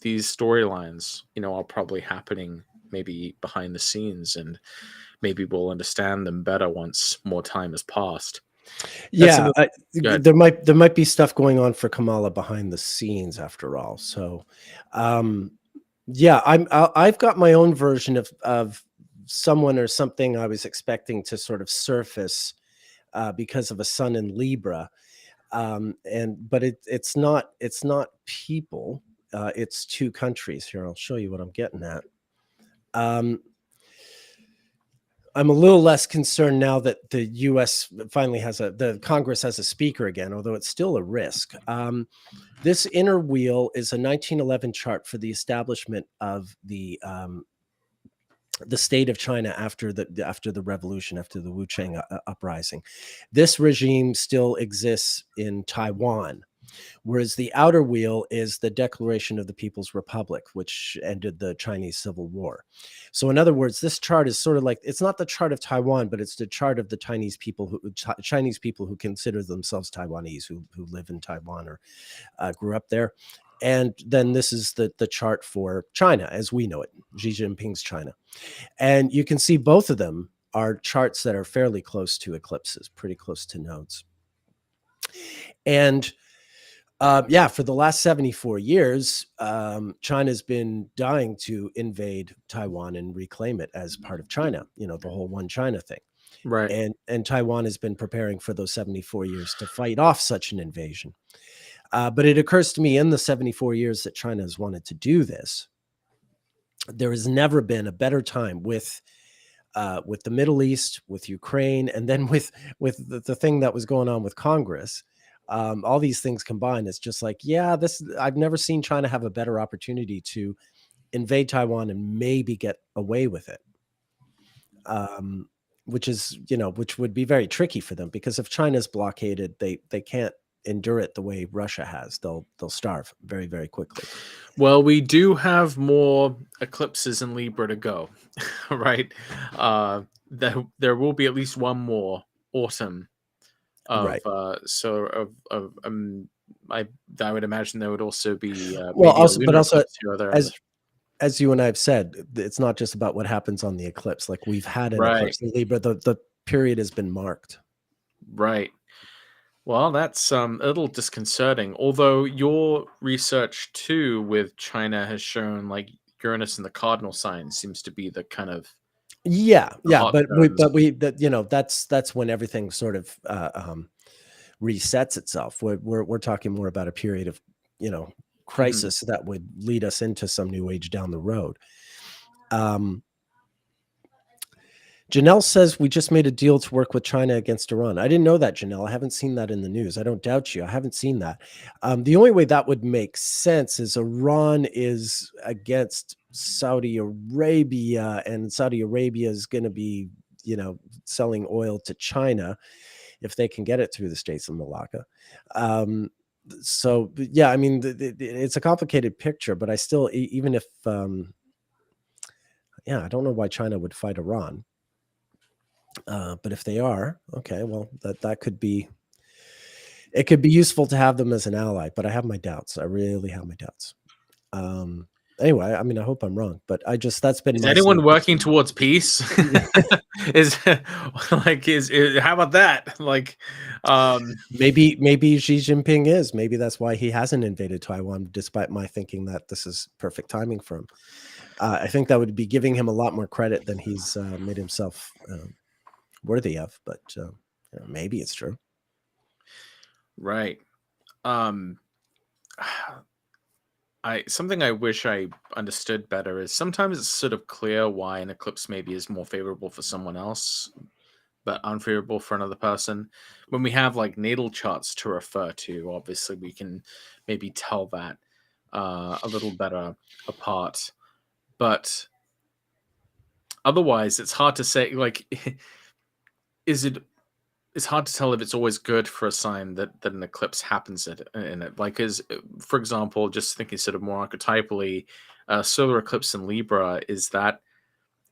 storylines are probably happening maybe behind the scenes, and maybe we'll understand them better once more time has passed. That's Yeah, another. Good. there might be stuff going on for Kamala behind the scenes after all. So, um, yeah, I've got my own version of someone or something I was expecting to sort of surface because of a sun in Libra, and but it's not people. It's two countries. Here, I'll show you what I'm getting at. Um, I'm a little less concerned now that the U.S. finally the Congress has a speaker again, although it's still a risk. This inner wheel is a 1911 chart for the establishment of the state of China after the revolution, after the Wu Cheng uprising. This regime still exists in Taiwan, whereas the outer wheel is the Declaration of the People's Republic, which ended the Chinese Civil War. So, in other words, this chart is sort of like, it's not the chart of Taiwan, but it's the chart of the Chinese people who consider themselves Taiwanese, who live in Taiwan or grew up there. And then this is the chart for China as we know it, Xi Jinping's China. And you can see both of them are charts that are fairly close to eclipses, pretty close to nodes. And yeah, for the last 74 years, China's been dying to invade Taiwan and reclaim it as part of China, the whole one China thing. Right. And Taiwan has been preparing for those 74 years to fight off such an invasion. But it occurs to me, in the 74 years that China has wanted to do this, there has never been a better time with the Middle East, with Ukraine, and then with the thing that was going on with Congress. All these things combined, it's just like, yeah, I've never seen China have a better opportunity to invade Taiwan and maybe get away with it. Which would be very tricky for them, because if China's blockaded, they can't endure it the way Russia has. They'll starve very, very quickly. Well, we do have more eclipses in Libra to go, right? There will be at least one more autumn of Right. I would imagine there would also be Well, maybe a also, but lunar also, eclipse here or there. as as you and I have said, it's not just about what happens on the eclipse. Like, we've had an Right, eclipse in Libra. The period has been marked. right. Well, that's a little disconcerting. Although your research too with China has shown like Uranus in the cardinal sign seems to be the kind of Yeah, the yeah, hot but zones. that's when everything sort of resets itself. We're talking more about a period of Mhm. crisis that would lead us into some new age down the road. Um, Janelle says we just made a deal to work with China against Iran. I didn't know that, Janelle. I haven't seen that in the news. I don't doubt you. I haven't seen that. The only way that would make sense is Iran is against Saudi Arabia, and Saudi Arabia is going to be, selling oil to China if they can get it through the States of Malacca. Um, so, yeah, I mean, it's a complicated picture, but I still, even if, yeah, I don't know why China would fight Iran. But if they are, okay, well, that could be, it could be useful to have them as an ally, but I have my doubts. I really have my doubts. Um, anyway, I mean, I hope I'm wrong, but that's been Is my anyone synopsis. working towards peace? is is how about that? Like, um, Maybe Xi Jinping is. Maybe that's why he hasn't invaded Taiwan, despite my thinking that this is perfect timing for him. I think that would be giving him a lot more credit than he's made himself worthy of, but maybe it's true. right. Um, I something I wish I understood better is sometimes it's sort of clear why an eclipse maybe is more favorable for someone else, but unfavorable for another person. When we have like natal charts to refer to, obviously we can maybe tell that a little better apart. But otherwise, it's hard to say. Like, is it? It's hard to tell if it's always good for a sign that an eclipse happens in it. Like, is for example, just thinking sort of more archetypally, solar eclipse in Libra, is that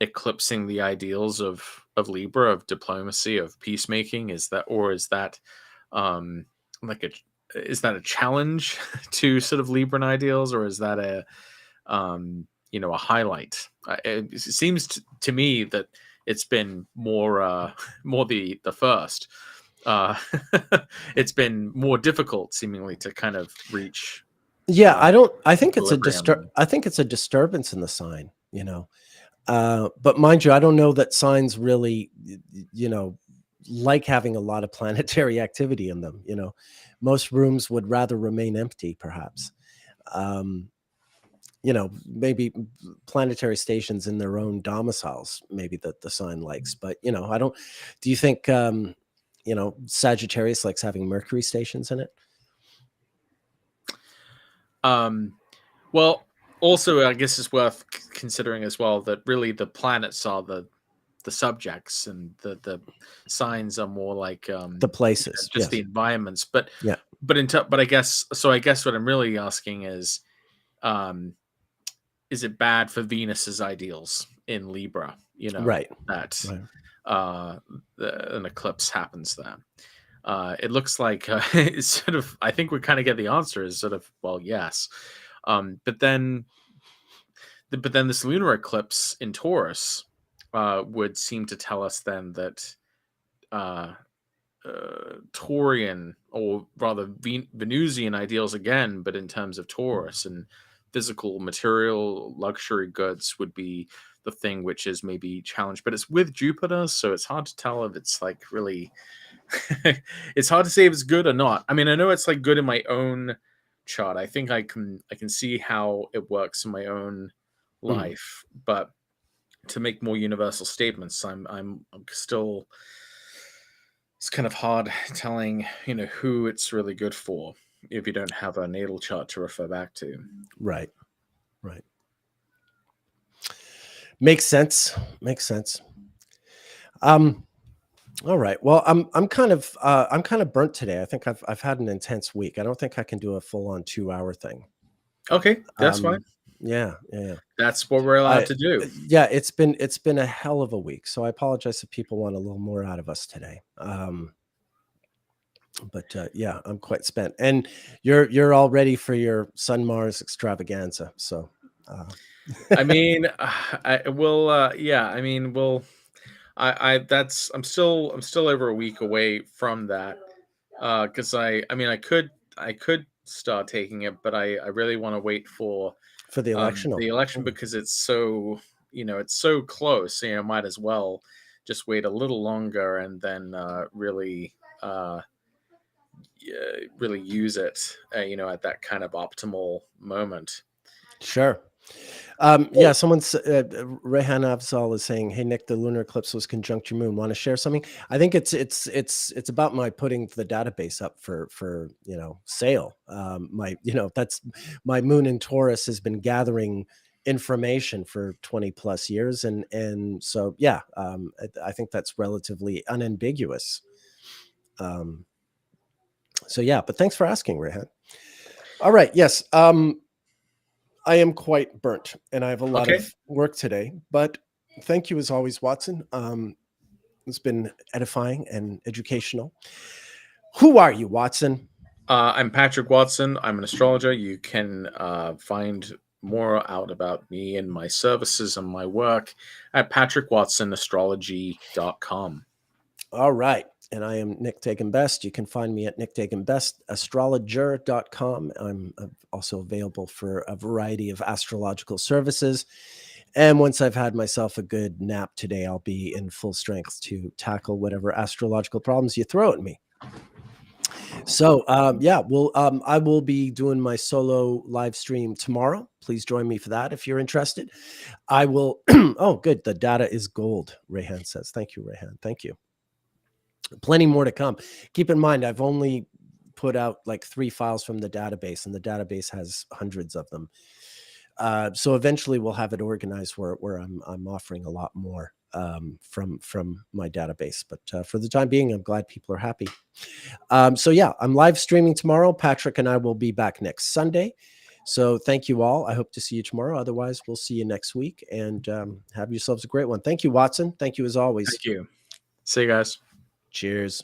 eclipsing the ideals of Libra, of diplomacy, of peacemaking? Is that, or is that um like a is that a challenge to sort of Libran ideals, or is that a a highlight It seems to me that it's been more more the first. Uh, it's been more difficult, seemingly, to kind of reach Yeah, I think it's equilibrium. I think it's a disturbance in the sign, you know. But mind you, I don't know that signs really, you know, like having a lot of planetary activity in them. You know, most rooms would rather remain empty, perhaps. Um, you know, maybe planetary stations in their own domiciles, maybe that the sign likes. But you know, I don't. Do you think, you know, Sagittarius likes having Mercury stations in it? Um, well, also, I guess it's worth considering as well that really the planets are the subjects, and the signs are more like The places, just the yes, environments. yeah, But I guess so. I guess what I'm really asking um, is it bad for Venus's ideals in Libra? You know right, that right. uh, an eclipse happens there. It looks like it's sort of. I think we kind of get the answer is sort of well, yes, but then this lunar eclipse in Taurus would seem to tell us then that uh, Taurian, or rather Venusian ideals again, but in terms of Taurus and physical, material, luxury goods would be the thing which is maybe challenged. But it's with Jupiter, so it's hard to tell if it's like really. It's hard to say if it's good or not. I mean, I know it's like good in my own chart. I think I can see how it works in my own Mm, life, but to make more universal statements, I'm still, it's kind of hard telling, who it's really good for if you don't have a natal chart to refer back to. right, right. Makes sense. Makes sense. Um, all right. Well, I'm kind of burnt today. I think I've had an intense week. I don't think I can do a full on 2 hour thing. Okay, that's fine. Um, yeah, yeah, yeah. That's what we're allowed to do. Yeah, it's been a hell of a week. So I apologize if people want a little more out of us today. But yeah, I'm quite spent. And you're all ready for your Sun Mars extravaganza. So uh, I mean, I will. Yeah, I mean, we'll. That's. I'm still over a week away from that. Because I mean, I could start taking it, but I really want to wait for for the election. the election because it's so, it's so close. Might as well just wait a little longer and then uh, really use it. At that kind of optimal moment. Sure. Yeah, Oh, someone's Rehan Afzal is saying, "Hey Nick, the lunar eclipse was conjunct your moon. Want to share something?" I think it's about my putting the database up for sale. My that's my moon in Taurus has been gathering information for 20 plus years, and so yeah, I think that's relatively unambiguous. Um, so yeah, but thanks for asking, Rehan. All right, yes. I am quite burnt and I have a lot okay. of work today, but thank you as always, Watson. It's been edifying and educational. Who are you, Watson? I'm Patrick Watson. I'm an astrologer. You can find more out about me and my services and my work at patrickwatsоnastrology.com. All right. And I am Nick Dagan Best. You can find me at nickdaganbestastrologer.com. I'm also available for a variety of astrological services. And once I've had myself a good nap today, I'll be in full strength to tackle whatever astrological problems you throw at me. So yeah, I will be doing my solo live stream tomorrow. Please join me for that if you're interested. I will. Oh, good. The data is gold. Rehan says, "Thank you, Rehan. Thank you." Plenty more to come. Keep in mind, I've only put out like 3 files from the database, and the database has hundreds of them. So eventually, we'll have it organized where I'm offering a lot more from my database. But for the time being, I'm glad people are happy. So yeah, I'm live streaming tomorrow. Patrick and I will be back next Sunday. So thank you all. I hope to see you tomorrow. Otherwise, we'll see you next week and have yourselves a great one. Thank you, Watson. Thank you as always. Thank you. See you guys. Cheers.